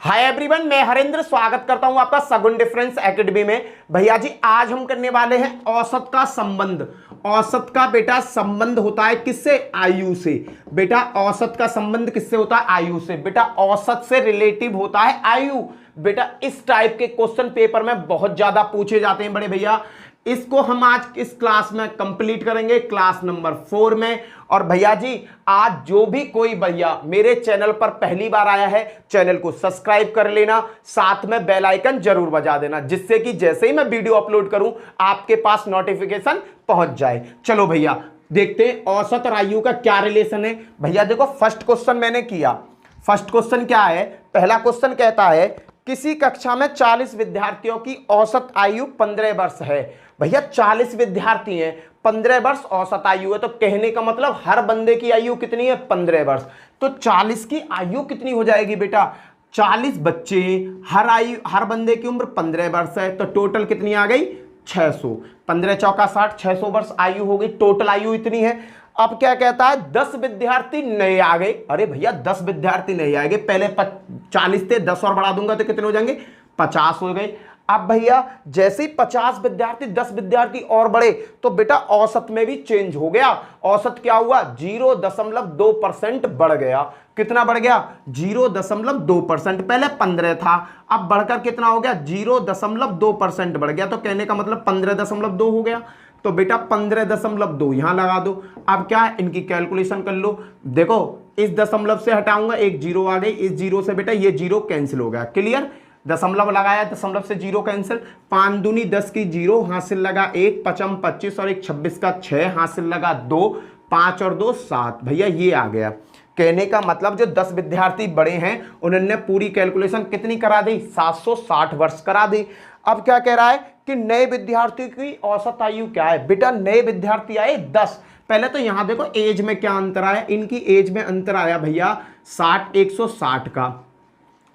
Hi everyone, मैं हरेंद्र स्वागत करता हूं आपका सगुन डिफरेंस एकेडमी में। भैया जी आज हम करने वाले हैं औसत का संबंध। औसत का बेटा संबंध होता है किससे? आयु से। बेटा औसत का संबंध किससे होता है? आयु से। बेटा औसत से रिलेटिव होता है आयु। बेटा इस टाइप के क्वेश्चन पेपर में बहुत ज्यादा पूछे जाते हैं बड़े भैया। इसको हम आज इस क्लास में कंप्लीट करेंगे, क्लास नंबर 4 में। और भैया जी आज जो भी कोई भैया मेरे चैनल पर पहली बार आया है, चैनल को सब्सक्राइब कर लेना, साथ में बेल आइकन जरूर बजा देना, जिससे कि जैसे ही मैं वीडियो अपलोड करूं आपके पास नोटिफिकेशन पहुंच जाए। चलो भैया देखते हैं औसत और आयु का क्या रिलेशन है। भैया देखो फर्स्ट क्वेश्चन मैंने किया। फर्स्ट क्वेश्चन क्या है? पहला क्वेश्चन कहता है किसी कक्षा में 40 विद्यार्थियों की औसत आयु 15 वर्ष है। भैया 40 विद्यार्थी हैं, 15 वर्ष औसत आयु है, तो कहने का मतलब हर बंदे की आयु कितनी है? 15 वर्ष। तो 40 की आयु कितनी हो जाएगी बेटा? 40 बच्चे, हर बंदे की उम्र 15 वर्ष है, तो टोटल कितनी आ गई? 600। 15 चौका 60, 600 वर्ष आयु हो गई। टोटल आयु इतनी है। अब क्या कहता है? 10 विद्यार्थी नए आ गए। अरे भैया 10 विद्यार्थी नए आ गए, पहले 40 थे, 10 और बढ़ा दूंगा तो कितने हो जाएंगे? 50 हो गए। अब भैया जैसे ही 50 विद्यार्थी 10 विद्यार्थी और बढ़े तो बेटा औसत में भी चेंज हो गया। औसत क्या हुआ? 0.2% बढ़ गया। कितना बढ़ गया? 0.2%। पहले 15 था, अब बढ़कर कितना हो गया? 0.2% बढ़ गया। तो कहने का मतलब 15.2 हो गया। तो बेटा 15.2 यहां लगा दो। अब क्या है? इनकी कैलकुलेशन कर लो। देखो इस दशमलव से हटाऊंगा, एक जीरो आ गई, इस जीरो से बेटा ये जीरो कैंसिल हो गया। क्लियर? दशमलव लगाया, दशमलव से जीरो कैंसिल। 5 दूनी 10 की जीरो, हासिल लगा 1, 5 25 और 1 26 का 6, हासिल लगा 2, 5 और 2 7। भैया ये आ गया। कहने का मतलब जो 10 विद्यार्थी बड़े हैं उन्होंने पूरी कैलकुलेशन कितनी करा दी? 760 वर्ष करा दी। अब क्या कह रहा है कि नए विद्यार्थी की औसत आयु क्या है? बेटा नए विद्यार्थी आए 10। पहले तो यहां देखो एज में क्या अंतर आया। इनकी एज में अंतर आया भैया 60, 160 का,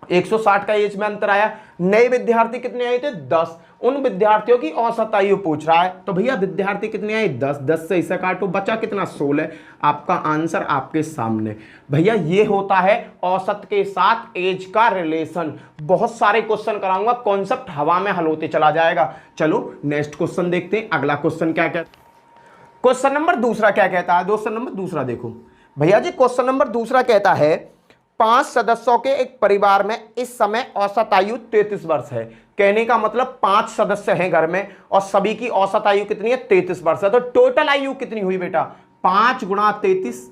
160 का एज में अंतर आया। नए विद्यार्थी कितने आए थे? 10। उन विद्यार्थियों की औसत आयु पूछ रहा है, तो भैया विद्यार्थी कितने आए? 10। 10 से इसे काटो, बचा कितना? 16। आपका आंसर आपके सामने। भैया ये होता है औसत के साथ एज का रिलेशन। बहुत सारे क्वेश्चन कराऊंगा, कॉन्सेप्ट हवा में हल होते चला जाएगा। चलो नेक्स्ट क्वेश्चन देखते हैं। अगला क्वेश्चन क्या कहता है? क्वेश्चन नंबर दूसरा क्या कहता है? क्वेश्चन नंबर दूसरा देखो भैया जी। क्वेश्चन नंबर दूसरा कहता है 5 सदस्यों के एक परिवार में इस समय औसत आयु 33 वर्ष है। कहने का मतलब 5 सदस्य हैं घर में और सभी की औसत आयु कितनी है? 33 वर्ष है। तो टोटल आयु कितनी हुई बेटा? 5 गुणा 33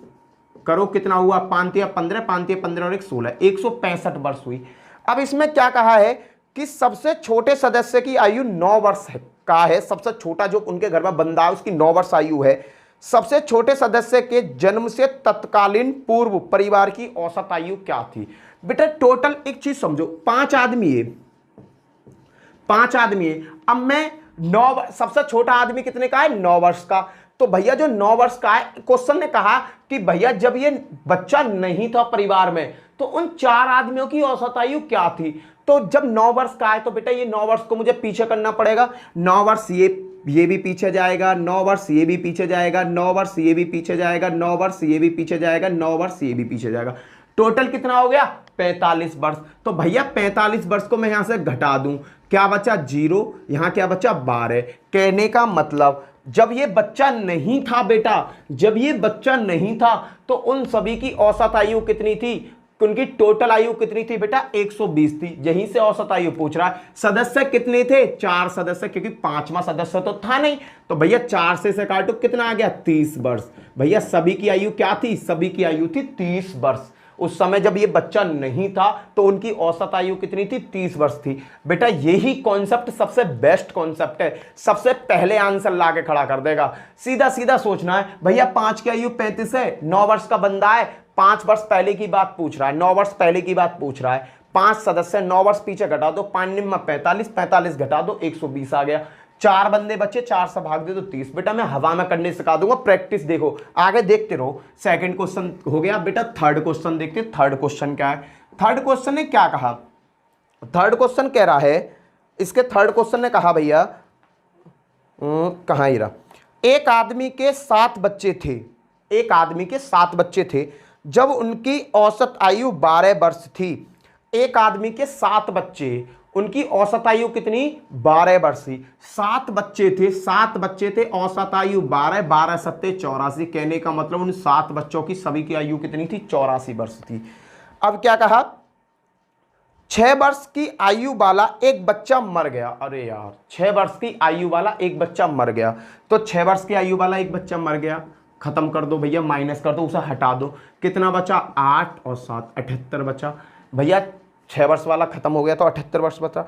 करो, कितना हुआ? 5 या 15, 5 या 15 और 1 16, 165 वर्ष हुई। अब इसमें क्या कहा है कि सबसे छोटे सदस्य की आयु 9 वर्ष है का है। सबसे छोटा जो उनके घर में बंदा है उसकी 9 वर्ष आयु है। सबसे छोटे सदस्य के जन्म से तत्कालीन पूर्व परिवार की औसत आयु क्या थी? बेटा टोटल एक चीज समझो, 5 आदमी है, 5 आदमी है। अब मैं 9, सबसे छोटा आदमी कितने का है? 9 वर्ष का। तो भैया जो 9 वर्ष का है, क्वेश्चन ने कहा कि भैया जब ये बच्चा नहीं था परिवार में तो उन 4 आदमियों की औसत आयु क्या थी? तो जब 9 वर्ष का है तो बेटा ये 9 वर्ष को मुझे पीछे करना पड़ेगा। 9 वर्ष ये भी पीछे जाएगा, 9 वर्ष ये भी पीछे जाएगा, 9 वर्ष ये भी पीछे जाएगा, 9 वर्ष ये भी पीछे जाएगा, 9 वर्ष ये भी पीछे जाएगा। टोटल कितना हो गया? 45 वर्ष। तो भैया 45 वर्ष को मैं यहां से घटा दूं, क्या बचा? 0। यहां क्या बचा? 12। कहने का मतलब जब ये बच्चा नहीं था बेटा, जब ये बच्चा नहीं था तो उन सभी की औसत आयु कितनी थी? उनकी टोटल आयु कितनी थी बेटा? 120 थी। यहीं से औसत आयु पूछ रहा है। सदस्य कितने थे? 4 सदस्य, क्योंकि 5वां सदस्य तो था नहीं। तो भैया 4 से काटो, कितना आ गया? 30 वर्ष। भैया सभी की आयु क्या थी? सभी की आयु थी 30 वर्ष। उस समय जब ये बच्चा नहीं था तो उनकी औसत आयु कितनी थी? 30 वर्ष थी। बेटा यही कॉन्सेप्ट सबसे बेस्ट कॉन्सेप्ट है, सबसे पहले आंसर ला के खड़ा कर देगा। सीधा सीधा सोचना है। भैया 5 की आयु 35 है, 9 वर्ष का बंदा है, 5 वर्ष पहले की बात पूछ रहा है, 9 वर्ष पहले की बात पूछ रहा है। 5 सदस्य, 9 वर्ष पीछे घटा दो, 5 निम्न 45, 45 घटा दो, 120 आ गया। 4 बंदे बच्चे, 4 से भाग दे तो 30। बेटा मैं हवा में करने सिखा दूंगा, प्रैक्टिस देखो, आगे देखते रहो। सेकंड क्वेश्चन हो गया बेटा। थर्ड क्वेश्चन देखते हैं। थर्ड क्वेश्चन क्या है? थर्ड क्वेश्चन ने क्या कहा? थर्ड क्वेश्चन कह रहा है, इसके थर्ड क्वेश्चन ने कहा भैया कहां ही रहा, एक आदमी के 7 बच्चे थे, एक आदमी के 7 बच्चे थे। जब उनकी औसत आयु 12 वर्ष थी एक आदमी के 7 बच्चे, उनकी औसत आयु कितनी? 12 वर्ष थी। 7 बच्चे थे, औसत आयु 12, 12 सत्ते 84। कहने का मतलब उन 7 बच्चों की सभी की आयु कितनी थी? 84 वर्ष थी। अब क्या कहा? 6 वर्ष की आयु वाला एक बच्चा मर गया। अरे यार, 6 वर्ष की आयु वाला एक बच्चा मर गया, तो 6 वर्ष की आयु वाला एक बच्चा मर गया, खत्म कर दो भैया, माइनस कर दो, उसे हटा दो। कितना बचा? 8 और 7 78 बचा। भैया 6 वर्ष वाला खत्म हो गया तो 78 वर्ष बचा।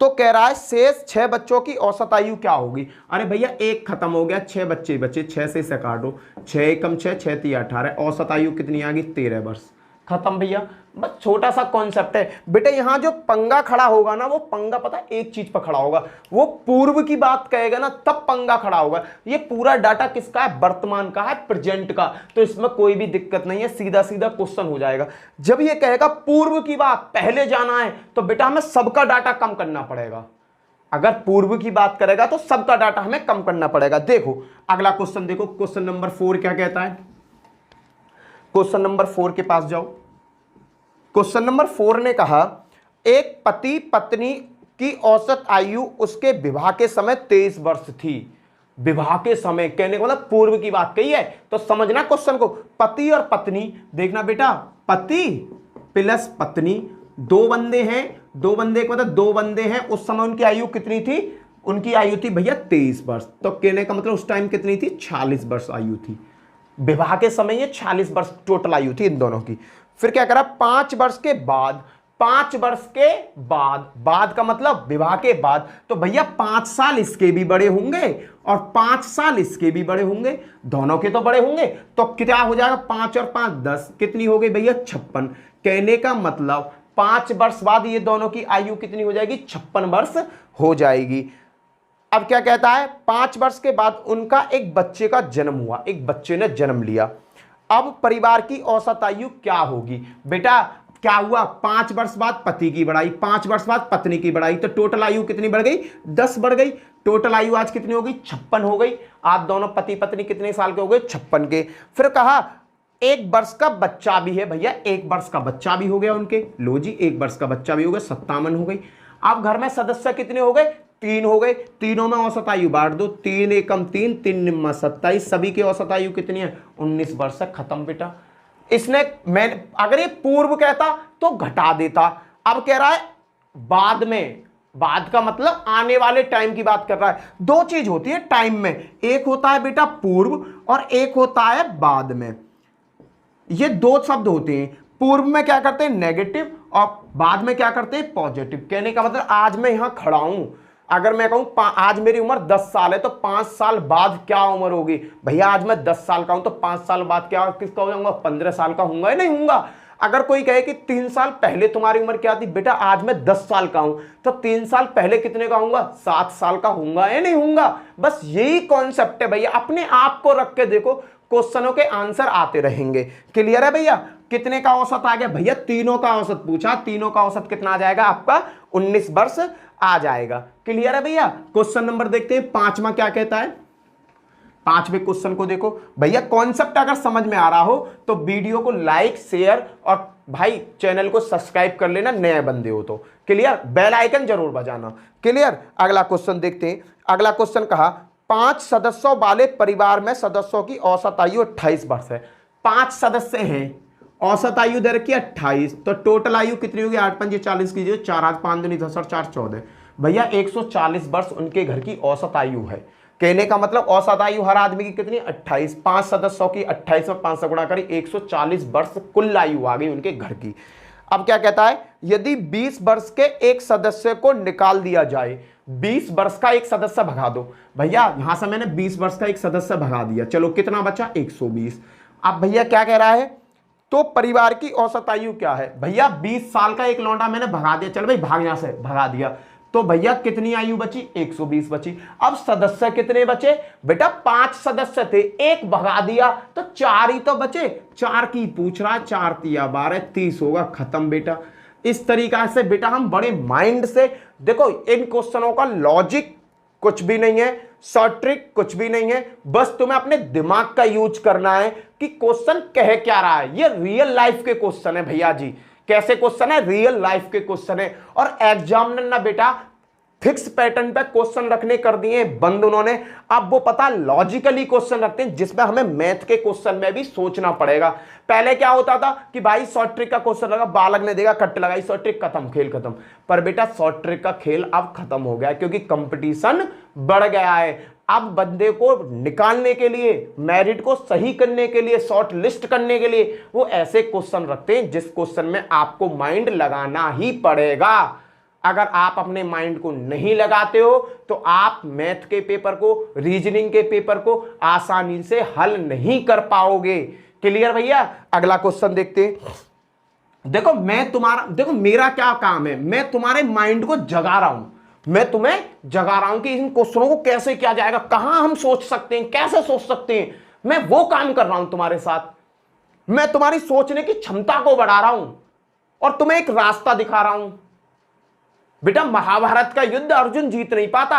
तो कह रहा है शेष 6 बच्चों की औसत आयु क्या होगी? अरे भैया एक खत्म हो गया, 6 बच्चे बचे, 6 से इसे काटो, 6 एकम 6, 6 3 18, औसत आयु कितनी आ गई? 13 वर्ष। खत्म भैया। बस छोटा सा कॉन्सेप्ट है बेटे। यहां जो पंगा खड़ा होगा ना, वो पंगा पता है एक चीज पर खड़ा होगा, वो पूर्व की बात कहेगा ना तब पंगा खड़ा होगा। ये पूरा डाटा किसका है? वर्तमान का है, प्रेजेंट का, तो इसमें कोई भी दिक्कत नहीं है, सीधा सीधा क्वेश्चन हो जाएगा। जब ये कहेगा पूर्व की बात, पहले जाना है, तो बेटा हमें सबका डाटा कम करना पड़ेगा। अगर पूर्व की बात करेगा तो सबका डाटा हमें कम करना पड़ेगा। देखो अगला क्वेश्चन देखो, क्वेश्चन नंबर 4 क्या कहता है? क्वेश्चन नंबर 4 के पास जाओ। क्वेश्चन नंबर 4 ने कहा एक पति पत्नी की औसत आयु उसके विवाह के समय 23 वर्ष थी। विवाह के समय कहने का मतलब पूर्व की बात कही है, तो समझना क्वेश्चन को। पति और पत्नी, देखना बेटा, पति प्लस पत्नी, 2 बंदे हैं, 2 बंदे का मतलब 2 बंदे हैं, उस समय उनकी आयु कितनी थी? उनकी आयु थी भैया 23 वर्ष। तो कहने का मतलब उस टाइम कितनी थी? 46 वर्ष आयु थी। विवाह के समय ये 46 वर्ष टोटल आयु थी इन दोनों की। फिर क्या करा? 5 वर्ष के बाद, 5 वर्ष के बाद, बाद का मतलब विवाह के बाद, तो भैया 5 साल इसके भी बड़े होंगे और 5 साल इसके भी बड़े होंगे, दोनों के तो बड़े होंगे। तो क्या हो जाएगा? 5 और 5 10, कितनी हो गई भैया? 56। कहने का मतलब 5 वर्ष बाद ये दोनों की आयु कितनी हो जाएगी? 56 वर्ष हो जाएगी। अब क्या कहता है? 5 वर्ष के बाद उनका एक बच्चे का जन्म हुआ, एक बच्चे ने जन्म लिया। अब परिवार की औसत आयु क्या होगी? बेटा क्या हुआ? 5 वर्ष बाद पति की बढ़ाई, 5 वर्ष बाद पत्नी की बढ़ाई, तो टोटल आयु कितनी बढ़ गई? 10 बढ़ गई। टोटल आयु आज कितनी हो गई? 56 हो गई। आप दोनों पति पत्नी कितने साल के हो गए? 56 के। फिर कहा 1 वर्ष का बच्चा भी है। भैया 1 वर्ष का बच्चा भी हो गया उनके, लो जी 1 वर्ष का बच्चा भी हो गया, 57 हो गई। अब घर में सदस्य कितने हो गए? 3 हो गए। तीनों में औसत आयु बांट दो, 3 एकम 3, 3 निम्मा 27, सभी की औसत आयु कितनी है? 19 वर्ष। खत्म बेटा। इसने मैं अगर ये पूर्व कहता तो घटा देता, अब कह रहा है बाद में। बाद का मतलब आने वाले टाइम की बात कर रहा है। 2 चीज होती है टाइम में, एक होता है बेटा पूर्व और एक होता है बाद में। ये 2 शब्द होते हैं। पूर्व में क्या करते हैं? नेगेटिव, और बाद में क्या करते हैं? पॉजिटिव। कहने का मतलब आज मैं यहां खड़ा हूं, अगर मैं कहूं आज मेरी उम्र 10 साल है, तो 5 साल बाद क्या उम्र होगी? भैया आज मैं 10 साल का हूं, तो 5 साल बाद क्या किसका हो जाऊंगा? 15 साल का होऊंगा या नहीं होऊंगा? अगर कोई कहे कि 3 साल पहले तुम्हारी उम्र क्या थी? बेटा आज मैं 10 साल का हूं, तो 3 साल पहले कितने का होऊंगा? 7 साल का होऊंगा या नहीं होऊंगा? बस यही कॉन्सेप्ट है भैया। अपने आप को रख के देखो, क्वेश्चनों के आंसर आते रहेंगे। क्लियर है भैया? कितने का औसत आ गया? भैया तीनों का औसत पूछा, तीनों का औसत कितना आ जाएगा आपका? 19 वर्ष आ जाएगा। क्लियर है भैया? क्वेश्चन नंबर देखते हैं 5वां क्या कहता है। 5वें क्वेश्चन को देखो भैया। कॉन्सेप्ट अगर समझ में आ रहा हो तो वीडियो को लाइक शेयर और भाई चैनल को सब्सक्राइब कर लेना, नए बंदे हो तो। क्लियर? बेल आइकन जरूर बजाना। क्लियर? अगला क्वेश्चन देखते हैं। अगला क्वेश्चन कहा 5 सदस्यों वाले परिवार में सदस्यों की औसत आयु 28 वर्ष है। 5 सदस्य हैं, औसत आयु दे रखी 28, तो टोटल आयु कितनी होगी? 8 5 40 कीजिए, 4 8 5 2 10 और 4 14। भैया 140 वर्ष उनके घर की औसत आयु है। कहने का मतलब औसत आयु हर आदमी की कितनी? 28। 5 सदस्यों की 28 में 5 से गुणा करें, 140 वर्ष कुल आयु आ गई उनके घर की। अब क्या कहता है? यदि 20 वर्ष के एक सदस्य को निकाल दिया जाए, 20 वर्ष का एक सदस्य भगा दो। भैया यहां से मैंने 20 वर्ष का एक सदस्य भगा दिया, चलो कितना बचा? 120। अब भैया क्या कह रहा है? तो परिवार की औसत आयु क्या है? भैया 20 साल का एक लौंडा मैंने भगा दिया, चलो भाई भाग, यहां से भगा दिया, तो भैया कितनी आयु बची? 120 बची। अब सदस्य कितने बचे? बेटा 5 सदस्य थे, एक भगा दिया तो 4 ही तो बचे। 4 की पूछ रहा है, 4 तिया 12, 30 होगा। खत्म बेटा। इस तरीका से बेटा हम बड़े माइंड से देखो, इन क्वेश्चनों का लॉजिक कुछ भी नहीं है, शॉर्ट ट्रिक कुछ भी नहीं है, बस तुम्हें अपने दिमाग का यूज करना है कि क्वेश्चन कह क्या रहा है। ये रियल लाइफ के क्वेश्चन है भैया जी। कैसे क्वेश्चन है, रियल लाइफ के क्वेश्चन है। और एग्जामिनर ना बेटा फिक्स पैटर्न पे क्वेश्चन रखने कर दिए बंद उन्होंने। अब वो पता लॉजिकली क्वेश्चन रखते हैं जिसमें हमें मैथ के क्वेश्चन में भी सोचना पड़ेगा। पहले क्या होता था कि भाई शॉर्ट ट्रिक का क्वेश्चन लगा, बालक ने देखा, कट लगाई, शॉर्ट ट्रिक खत्म, खेल खत्म। पर बेटा शॉर्ट ट्रिक का खेल अब खत्म हो गया क्योंकि कंपटीशन बढ़ गया है। अब बंदे को निकालने के लिए, मेरिट को सही करने के लिए, शॉर्ट लिस्ट करने के लिए वो ऐसे क्वेश्चन रखते हैं जिस क्वेश्चन में आपको माइंड लगाना ही पड़ेगा। अगर आप अपने माइंड को नहीं लगाते हो तो आप मैथ के पेपर को, रीजनिंग के पेपर को आसानी से हल नहीं कर पाओगे। क्लियर भैया? अगला क्वेश्चन देखते हैं। देखो देखो मेरा क्या काम है, मैं तुम्हारे माइंड को जगा रहा हूं, मैं तुम्हें जगा रहा हूं कि इन क्वेश्चनों को कैसे किया जाएगा, कहां हम सोच सकते हैं, कैसे सोच सकते हैं। मैं वो काम कर रहा हूं तुम्हारे साथ, मैं तुम्हारी सोचने की क्षमता को बढ़ा रहा हूं और तुम्हें एक रास्ता दिखा रहा हूं। बेटा महाभारत का युद्ध अर्जुन जीत नहीं पाता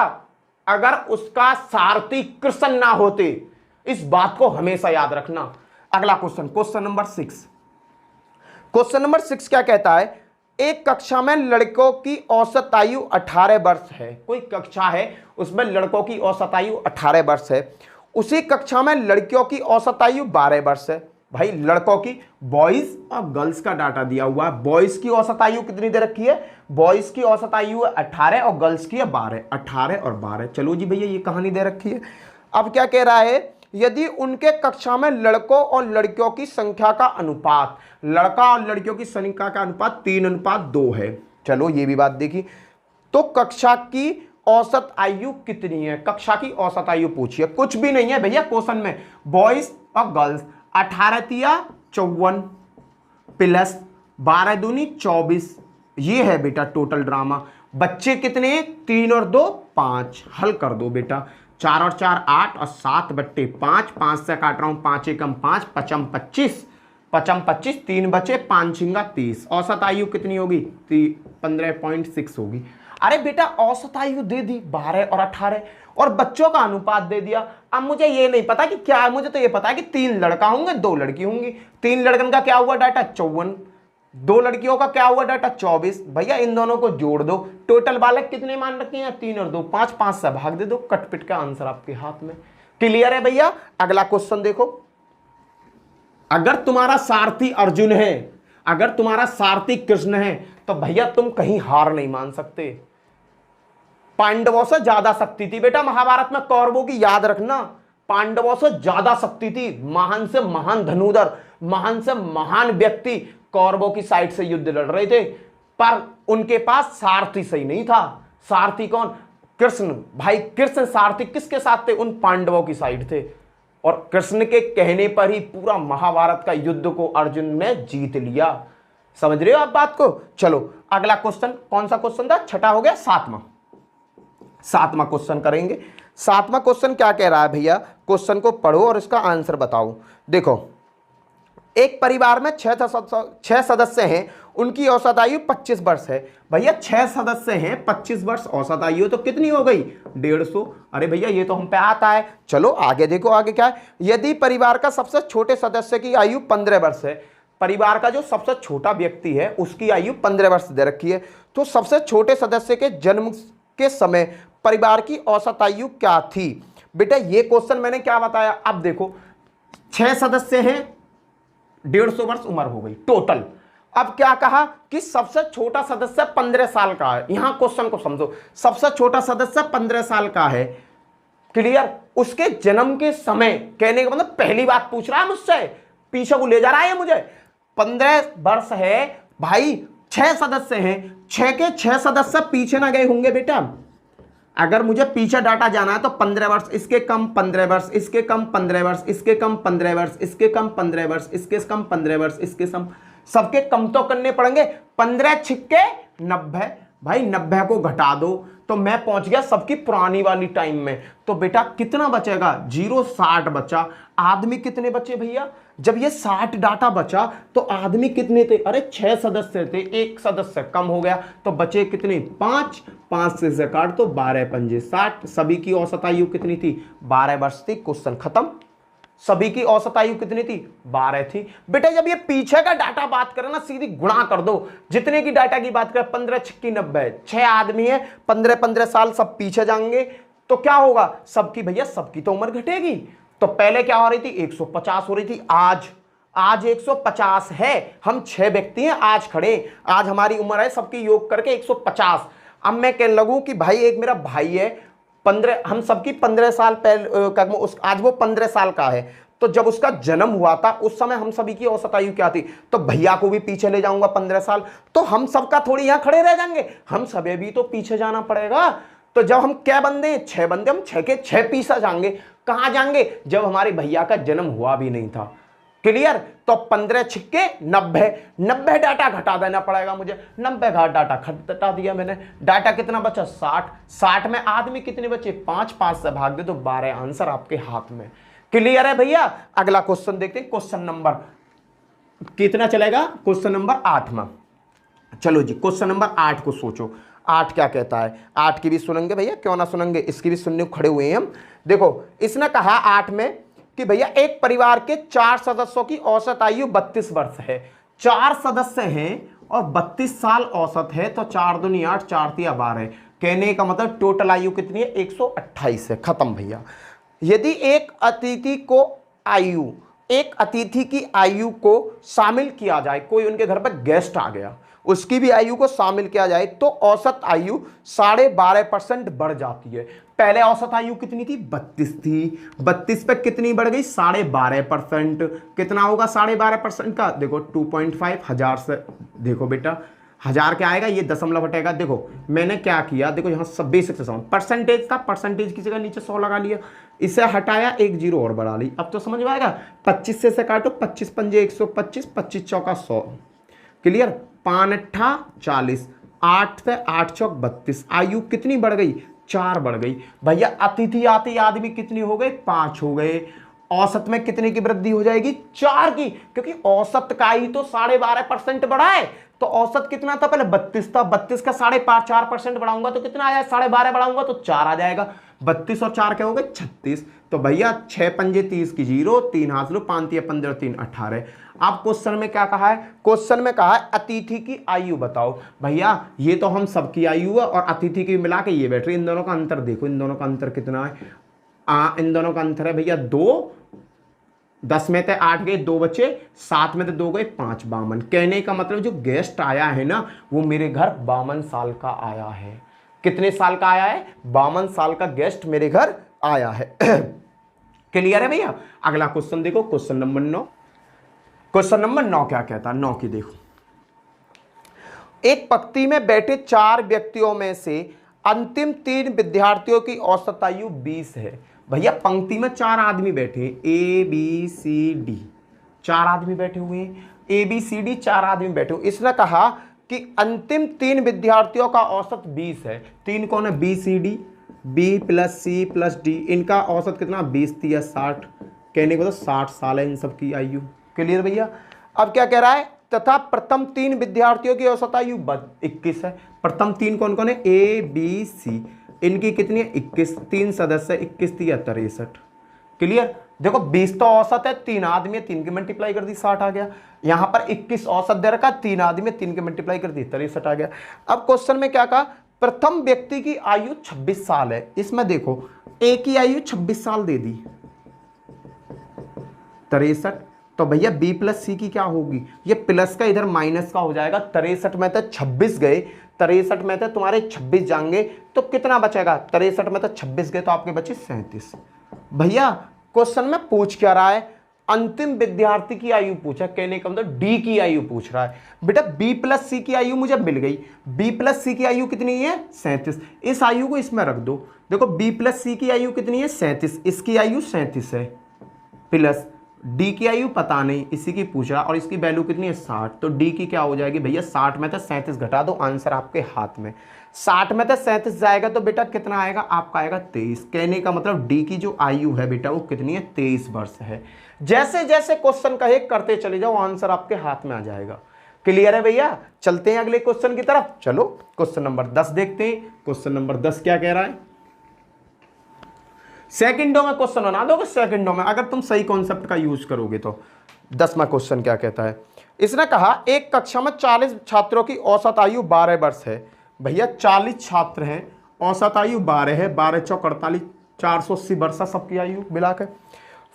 अगर उसका सारथी कृष्ण ना होते, इस बात को हमेशा याद रखना। अगला question, question number 6। Question number 6 क्या कहता है, एक कक्षा में लड़कों की औसत आयु 18 वर्ष है। कोई कक्षा है उसमें लड़कों की औसत आयु 18 वर्ष है, उसी कक्षा में लड़कियों की औसत आयु 12 वर्ष है। भाई लड़कों की, बॉयज और गर्ल्स का डाटा दिया हुआ है। बॉयज की औसत आयु कितनी दे रखी है, बॉयज की औसत आयु है 18 और गर्ल्स की है 12। 18 और 12, चलो जी भैया ये कहानी दे रखी है। अब क्या कह रहा है, यदि उनके कक्षा में लड़कों और लड़कियों की संख्या का अनुपात, लड़का और लड़कियों की संख्या का अनुपात 3:2 है। चलो ये भी बात देखी, तो कक्षा की औसत आयु कितनी है, कक्षा की औसत आयु पूछिए। कुछ भी नहीं है भैया क्वेश्चन में, बॉयज और गर्ल्स 18 तिया 54 प्लस 12 दूनी 24, ये है बेटा टोटल ड्रामा। बच्चे कितने हैं, 3 और 2 5, हल कर दो बेटा। 4 और 4 8 और 7/5, 5 से काट रहा हूं, 5 एकम 5, 5 25, 5 25, 3 बचे, 5 छिंगा 30। औसत आयु कितनी होगी, 15.6 होगी। अरे बेटा औसत आयु दे दी 12 और 18 और बच्चों का अनुपात दे दिया। अब मुझे ये नहीं पता कि क्या है, मुझे तो ये पता है कि 3 लड़का होंगे 2 लड़की होंगी। 3 लड़कन का क्या हुआ डाटा 54, 2 लड़कियों का क्या हुआ डाटा 24। भैया इन दोनों को जोड़ दो, टोटल बालक कितने मान रखे हैं, 3 और 2 5, 5 से भाग दे दो, कटपिट का आंसर आपके हाथ में। क्लियर है भैया? अगला क्वेश्चन देखो, अगर तुम्हारा सारथी अर्जुन है, अगर तुम्हारा सारथी कृष्ण है तो भैया तुम कहीं हार नहीं मान सकते। पांडवों से ज्यादा शक्ति थी बेटा महाभारत में कौरवों की, याद रखना पांडवों से ज्यादा शक्ति थी। महान से महान धनुधर, महान से महान व्यक्ति कौरवों की साइड से युद्ध लड़ रहे थे, पर उनके पास सारथी सही नहीं था। सारथी कौन, कृष्ण। भाई कृष्ण सारथी किसके साथ थे, उन पांडवों की साइड थे और कृष्ण के कहने पर ही पूरा महाभारत का युद्ध को अर्जुन ने जीत लिया। समझ रहे हो आप बात को? चलो अगला क्वेश्चन, कौन सा क्वेश्चन था, छठा हो गया, सातवां क्वेश्चन करेंगे। सातवां क्वेश्चन क्या कह रहा है भैया, क्वेश्चन को पढ़ो और इसका आंसर बताओ। देखो एक परिवार में 6 सदस्य हैं, उनकी औसत आयु 25 वर्ष है। भैया 6 सदस्य हैं, 25 वर्ष औसत आयु तो कितनी हो गई, 150। अरे भैया ये तो हम पे आता है। चलो आगे देखो, आगे क्या है, यदि परिवार का सबसे छोटे सदस्य की आयु 15 वर्ष है, परिवार का जो सबसे छोटा व्यक्ति है उसकी आयु 15 वर्ष दे रखी है, तो सबसे छोटे सदस्य के जन्म के समय परिवार की औसत आयु क्या थी। बेटा ये क्वेश्चन मैंने क्या बताया, अब देखो 6 सदस्य हैं, 150 वर्ष उम्र हो गई टोटल। अब क्या कहा कि सबसे छोटा सदस्य 15 साल का है। यहां क्वेश्चन को समझो, सबसे छोटा सदस्य 15 साल का है, क्लियर। उसके जन्म के समय, कहने का मतलब पहली बात पूछ रहा है मुझसे, पीछे को ले जा रहा है मुझे। 15 वर्ष है भाई, 6 सदस्य हैं, 6 के 6 सदस्य पीछे ना गए होंगे बेटा। अगर मुझे पीछे डाटा जाना है तो 15 वर्ष, इसके कम 15 वर्ष, इसके कम 15 वर्ष, इसके कम 15 वर्ष, इसके कम 15 वर्ष, इसके कम 15 वर्ष, इसके कम, सबके कम तो करने पड़ेंगे। 15 छिक्के 90, भाई 90 को घटा दो तो मैं पहुंच गया सबकी पुरानी वाली टाइम में। तो बेटा कितना बचेगा, 0 60 बचा। आदमी कितने बचे भैया, जब ये 60 डाटा बचा तो आदमी कितने थे, अरे 6 सदस्य थे, 1 सदस्य कम हो गया तो बचे कितने, 5, 5 से काट तो 12 पंजे 60। सभी की औसत आयु कितनी थी, 12 वर्ष थी। क्वेश्चन खत्म। सभी की औसत आयु कितनी थी? 12 थी। बेटा जब ये पीछे का डाटा बात करें ना, सीधी गुणा कर दो। जितने की डाटा की बात करें, 15 छक्की 90, 6 आदमी है, 15-15 साल सब पीछे जाएंगे, तो क्या होगा? सबकी भैया सबकी तो उम्र घटेगी। तो पहले क्या हो रही थी? 150 हो रही थी। आज 150 है। हम 6 व्यक्ति हैं आज खड़े, आज हमारी उम्र है सबकी योग करके 150। अब मैं कहने लगूं कि भाई एक मेरा भाई है 15, हम सबकी 15 साल पहले आज वो 15 साल का है, तो जब उसका जन्म हुआ था उस समय हम सभी की औसत आयु क्या थी? तो भैया को भी पीछे ले जाऊंगा 15 साल, तो हम सबका थोड़ी यहां खड़े रह जाएंगे, हम सभी भी तो पीछे जाना पड़ेगा। तो जब हम क्या बंदे हैं? 6 बंदे, हम 6 के 6 पीछे जाएंगे। कहां जाएंगे? जब हमारे भैया का जन्म हुआ भी नहीं था। क्लियर? तो 15 छिक्के 90 डाटा घटा देना पड़ेगा मुझे। 90 डाटा घटा दिया मैंने। डाटा कितना बचा? 60 में आदमी कितने बचे? 5 से भाग दे तो 12। आंसर आपके हाथ में। क्लियर है भैया? अगला क्वेश्चन देखते हैं। क्वेश्चन नंबर कितना चलेगा? क्वेश्चन नंबर 8 में। चलो जी, क्वेश्चन नंबर 8 को सोचो। 8 क्या कहता है? 8 की भी सुनेंगे भैया, क्यों ना सुनेंगे, इसकी भी सुनने को खड़े हुए हैं हम। देखो इसने कहा 8 में कि भैया एक परिवार के 4 सदस्यों की औसत आयु 32 वर्ष है। 4 सदस्य हैं और 32 साल औसत है, तो 4 दूनी 8, 4 तिया 12। कहने का मतलब टोटल आयु कितनी है? 128 है। खत्म भैया। यदि एक अतिथि की आयु को शामिल किया जाए, कोई उनके घर पर गेस्ट आ गया, उसकी भी आयु को शामिल किया जाए, तो औसत आयु 12.5% बढ़ जाती है। पहले औसत आयु कितनी थी? 32 थी। 32 पे कितनी बढ़ गई? 12.5%। कितना होगा 12.5% का? देखो 2.5 हजार से, देखो बेटा हजार क्या आएगा? ये दशमलव हटेगा। देखो मैंने क्या किया, देखो यहाँ सब बेसिक से समझ, परसेंटेज था, परसेंटेज की जगह नीचे 100 लगा लिया, इसे हटाया, एक जीरो और बढ़ा ली। अब तो समझ में आएगा। 25 से काटो, 25 पंजे 125, 25 चौका 100। क्लियर? 5 8 40, 8 से 8 चौक 32। आयु कितनी बढ़ गई? 4 बढ़ गई। भैया अतिथि आते आदमी कितनी हो गए? 5 हो गए। औसत में कितने की वृद्धि हो जाएगी? 4 की, क्योंकि औसत का ही तो 12.5% बढ़ा है। तो औसत कितना था? पहले 32 था, 32 का 4.5% बढ़ाऊंगा तो कितना आया? 12.5 बढ़ाऊंगा तो 4 आ जाएगा। 32 और 4 क्या हो गए? 36। तो भैया 6 पंजे 30 की 0, 3 हाथ लो, 5 तिया 15, 3 18। अब क्वेश्चन में क्या कहा है? क्वेश्चन में कहा है अतिथि की आयु बताओ। भैया ये तो हम सबकी आयु है और अतिथि की मिला के ये बैठ रही, इन दोनों का अंतर देखो, इन दोनों का अंतर कितना है? इन दोनों का अंतर है भैया 2। 10 में थे 8 गए, 2 बचे, 7 में थे 2 गए, 5, 52। कहने का मतलब जो गेस्ट आया है ना, वो मेरे घर 52 साल का आया है। कितने साल का आया है? 52 साल का गेस्ट मेरे घर आया है। क्लियर है भैया? अगला क्वेश्चन देखो, क्वेश्चन नंबर 9। क्वेश्चन नंबर 9 क्या कहता है? 9 की देखो। एक पंक्ति में बैठे 4 व्यक्तियों में से अंतिम 3 विद्यार्थियों की औसत आयु 20 है। भैया पंक्ति में 4 आदमी बैठे, ए बी सी डी, 4 आदमी बैठे हुए हैं, ए बी सी डी 4 आदमी बैठे हुए। इसने कहा कि अंतिम 3 विद्यार्थियों का औसत 20 है। 3 कौन है? B C D, B plus C plus D, इनका औसत कितना? 20 या 60। कहने को तो 60 साल है इन सबकी आयु। क्लियर भैया? अब क्या कह रहा है? तथा प्रथम 3 विद्यार्थियों की औसत आयु 21 है। प्रथम 3 कौन कौन है? ए बी सी, इनकी कितनी है? 21। 3 सदस्य, 21 तिया 63। क्लियर? देखो 20 तो औसत है, 3 आदमी है, 3 की मल्टीप्लाई कर दी 60 आ गया। यहां पर 21 औसत दे रखा, 3 आदमी है, 3 की मल्टीप्लाई कर दी 63 आ गया। अब क्वेश्चन में क्या कहा? प्रथम व्यक्ति की आयु 26 साल है। इसमें देखो ए की आयु 26 साल दे दी, 63। तो भैया बी प्लस सी की क्या होगी? ये प्लस का इधर माइनस का हो जाएगा। 63 में तो 26 गए, 63 में तो तुम्हारे 26 जाएंगे, तो कितना बचेगा? 63 में तो 26 गए तो आपके बचे 37। भैया क्वेश्चन में पूछ क्या रहा है? अंतिम विद्यार्थी की आयु पूछा। कहने का मतलब डी की आयु पूछ रहा है। बेटा बी प्लस सी की आयु मुझे मिल गई। बी प्लस सी की आयु कितनी है? 37। इस आयु को इसमें रख दो। देखो बी प्लस सी की आयु कितनी है? 37। इसकी आयु 37 है, प्लस डी की आयु पता नहीं, इसी की पूछ रहा, और इसकी वैल्यू कितनी है? 60। तो डी की क्या हो जाएगी भैया? 60 में से 37 घटा दो, आंसर आपके हाथ में। 60 में से 37 जाएगा तो बेटा कितना आएगा? आपका आएगा 23। कहने का मतलब डी की जो आयु है बेटा वो कितनी है? 23 वर्ष है। जैसे जैसे क्वेश्चन कहे करते चले जाओ, आंसर आपके हाथ में आ जाएगा। क्लियर है भैया? चलते हैं अगले क्वेश्चन की तरफ। चलो क्वेश्चन नंबर 10 देखते हैं। क्वेश्चन नंबर 10 क्या कह रहा है? सेकंडों में क्वेश्चन बना दोगे, सेकंडों में, अगर तुम सही कॉन्सेप्ट का यूज करोगे तो। 10वां क्वेश्चन क्या कहता है, इसने कहा एक कक्षा में 40 छात्रों की औसत आयु 12 वर्ष है। भैया 40 छात्र हैं, औसत आयु 12 है, 12 चौक 48, 480 वर्ष सबकी आयु मिलाकर।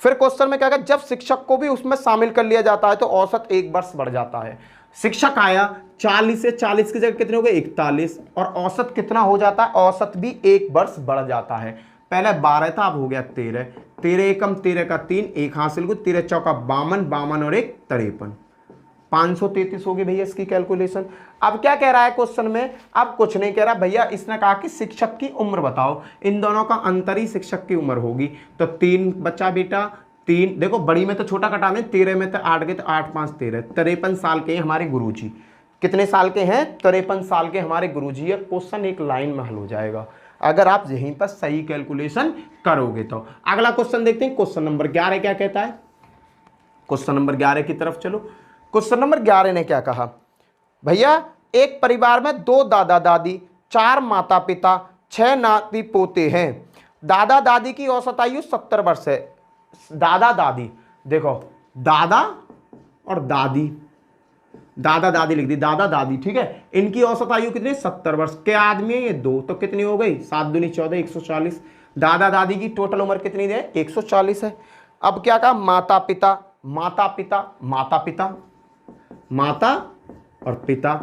फिर क्वेश्चन में क्या कहा, जब शिक्षक को भी उसमें शामिल कर लिया जाता है तो औसत 1 वर्ष बढ़ जाता है। शिक्षक आया 40 से 40 की जगह कितने हो गए 41, और औसत कितना हो जाता है, औसत भी 1 वर्ष बढ़ जाता है। पहले 12 था, अब हो गया 13, 13 एकम 13 का 3, 1 हासिल को 13 चौका 52, 52 और 1 53, 533 होगी भैया इसकी कैलकुलेशन। अब क्या कह रहा है क्वेश्चन में, अब कुछ नहीं कह रहा भैया, इसने कहा कि शिक्षक की उम्र बताओ, इन दोनों का अंतर ही शिक्षक की उम्र होगी। तो 3 बच्चा बेटा 3, देखो बड़ी में तो छोटा घटाने, 13 में तो 8 गए तो 8 5 13, 53 साल के हमारे गुरुजी। कितने साल के हैं, 53 साल के हमारे गुरुजी है। क्वेश्चन एक लाइन में हल हो जाएगा अगर आप यहीं पर सही कैलकुलेशन करोगे तो। अगला क्वेश्चन देखते हैं, क्वेश्चन नंबर 11 क्या कहता है। क्वेश्चन नंबर 11 की तरफ चलो। क्वेश्चन नंबर 11 ने क्या कहा, भैया एक परिवार में 2 दादा दादी, 4 माता पिता, 6 नाती पोते हैं। दादा दादी की औसत आयु 70 वर्ष है। दादा दादी, देखो दादा और दादी, दादा दादी लिख दी, दादा दादी, ठीक है। इनकी औसत आयु कितनी, 70 वर्ष। के आदमी है ये 2, तो कितनी हो गई, 7 दूनी 14, 140। दादा दादी की टोटल उम्र कितनी है, 140 है। अब क्या कहा, माता पिता, माता पिता, माता पिता, माता और पिता।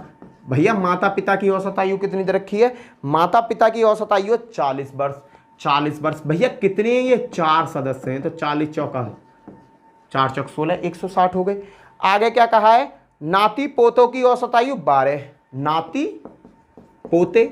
भैया माता पिता की औसत आयु कितनी दे रखी है, माता पिता की औसत आयु 40 वर्ष। 40 वर्ष भैया कितने हैं, ये 4 सदस्य हैं, तो 40 चौका 4 चौक 16, 160 हो गए। आगे क्या कहा है, नाती पोतों की औसत आयु 12। नाती पोते,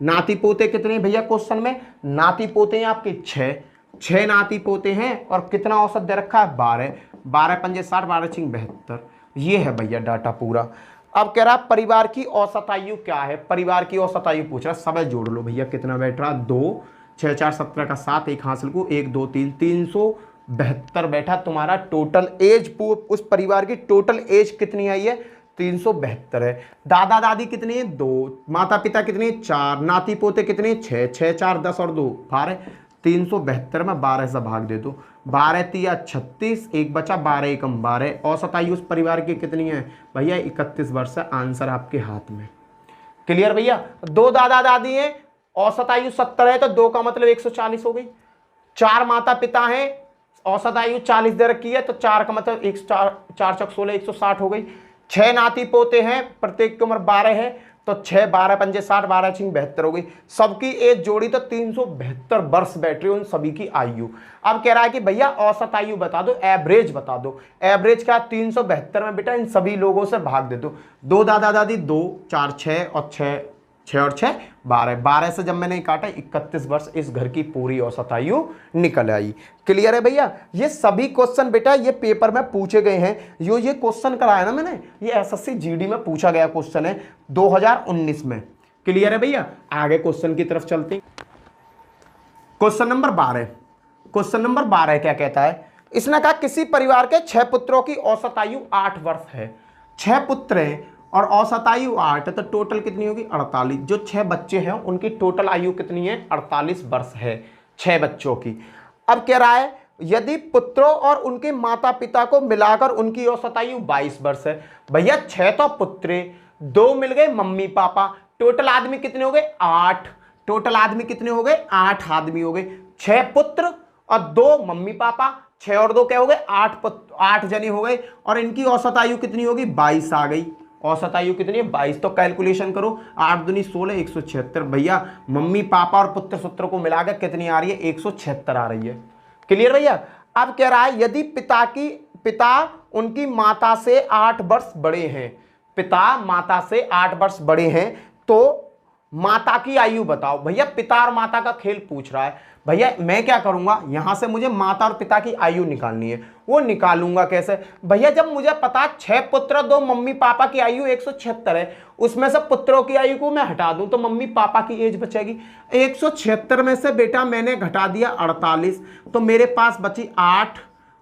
नाती पोते कितने हैं भैया क्वेश्चन में, नाती पोते हैं आपके 6 नाती पोते हैं, और कितना औसत दे रखा है 12, 12 पंजे 60, 12 छिंग 72। ये है भैया डाटा पूरा। अब कह रहा परिवार की औसत आयु क्या है, परिवार की औसत आयु पूछ रहा, सब जोड़ लो भैया कितना बैठ रहा, 2 6 4 17 का 7, 1 हासिल को 1 2 3, 372 बैठा तुम्हारा टोटल एज। उस परिवार की टोटल एज कितनी आई है, 372 है। दादा दादी कितने हैं, 2, माता पिता कितने, 4, नाती पोते कितने, 6, 6 4 10 और 2 12, 372 में 12 से भाग दे दो, 12 तिया 36, एक बचा 12 एकम 12। औसत आयु उस परिवार की कितनी है भैया, 31 वर्ष है। आंसर आपके हाथ में। क्लियर भैया, 2 दादा दादी हैं, औसत आयु 70 है, तो 2 का मतलब 140 हो गई। 4 माता पिता हैं, औसत आयु 40 दे रखी है, तो 4 का मतलब 4 चौक 16, 160 हो गई। 6 नाती पोते हैं, प्रत्येक की उम्र 12 है, तो 6 12 पंजे 60, 12 छिंग 72 हो गई। सबकी एज जोड़ी तो 372 वर्ष बैठ रही है उन सभी की आयु। अब कह रहा है कि भैया औसत आयु बता दो, एवरेज बता दो। एवरेज क्या, 372 में बेटा इन सभी लोगों से भाग दे दो। 2 दादा दादी, 2 4 6 और 6 6 और 6 12, 12 से जब मैंने काटा 31 वर्ष इस घर की पूरी औसत आयु निकल आई। क्लियर है भैया, ये सभी क्वेश्चन बेटा ये पेपर में पूछे गए हैं। ये क्वेश्चन कराया ना मैंने, ये एसएससी जीडी में पूछा गया क्वेश्चन है 2019 में। क्लियर है भैया, आगे क्वेश्चन की तरफ चलते हैं। क्वेश्चन नंबर 12, क्वेश्चन नंबर 12 क्या कहता है, इसने कहा किसी परिवार के 6 पुत्रों की औसत आयु 8 वर्ष है। 6 पुत्र हैं और औसत आयु 8 है, तो टोटल कितनी होगी 48। जो 6 बच्चे हैं उनकी टोटल आयु कितनी है, 48 वर्ष है 6 बच्चों की। अब कह रहा है यदि पुत्रों और उनके माता पिता को मिलाकर उनकी औसत आयु 22 वर्ष है। भैया 6 तो पुत्र, 2 मिल गए मम्मी पापा, टोटल आदमी कितने हो गए 8। टोटल आदमी कितने हो गए 8 आदमी हो गए। 6 पुत्र और 2 मम्मी पापा, 6 और 2 क्या हो गए 8 जने हो गए, और इनकी औसत आयु कितनी होगी 22 आ गई। औसत आयु कितनी है 22। तो कैलकुलेशन करो, 8 दूनी 16, 176। भैया मम्मी पापा और पुत्र सूत्र को मिलाकर कितनी आ रही है 176 आ रही है। क्लियर भैया। अब कह रहा है यदि पिता उनकी माता से 8 वर्ष बड़े हैं, पिता माता से 8 वर्ष बड़े हैं, तो माता की आयु बताओ। भैया पिता और माता का खेल पूछ रहा है। भैया मैं क्या करूंगा, यहां से मुझे माता और पिता की आयु निकालनी है। वो निकालूंगा कैसे भैया, जब मुझे पता 6 पुत्र 2 मम्मी पापा की आयु 176 है, उसमें से पुत्रों की आयु को मैं हटा दूं तो मम्मी पापा की एज बचेगी। 176 में से बेटा मैंने घटा दिया 48, तो मेरे पास बची 8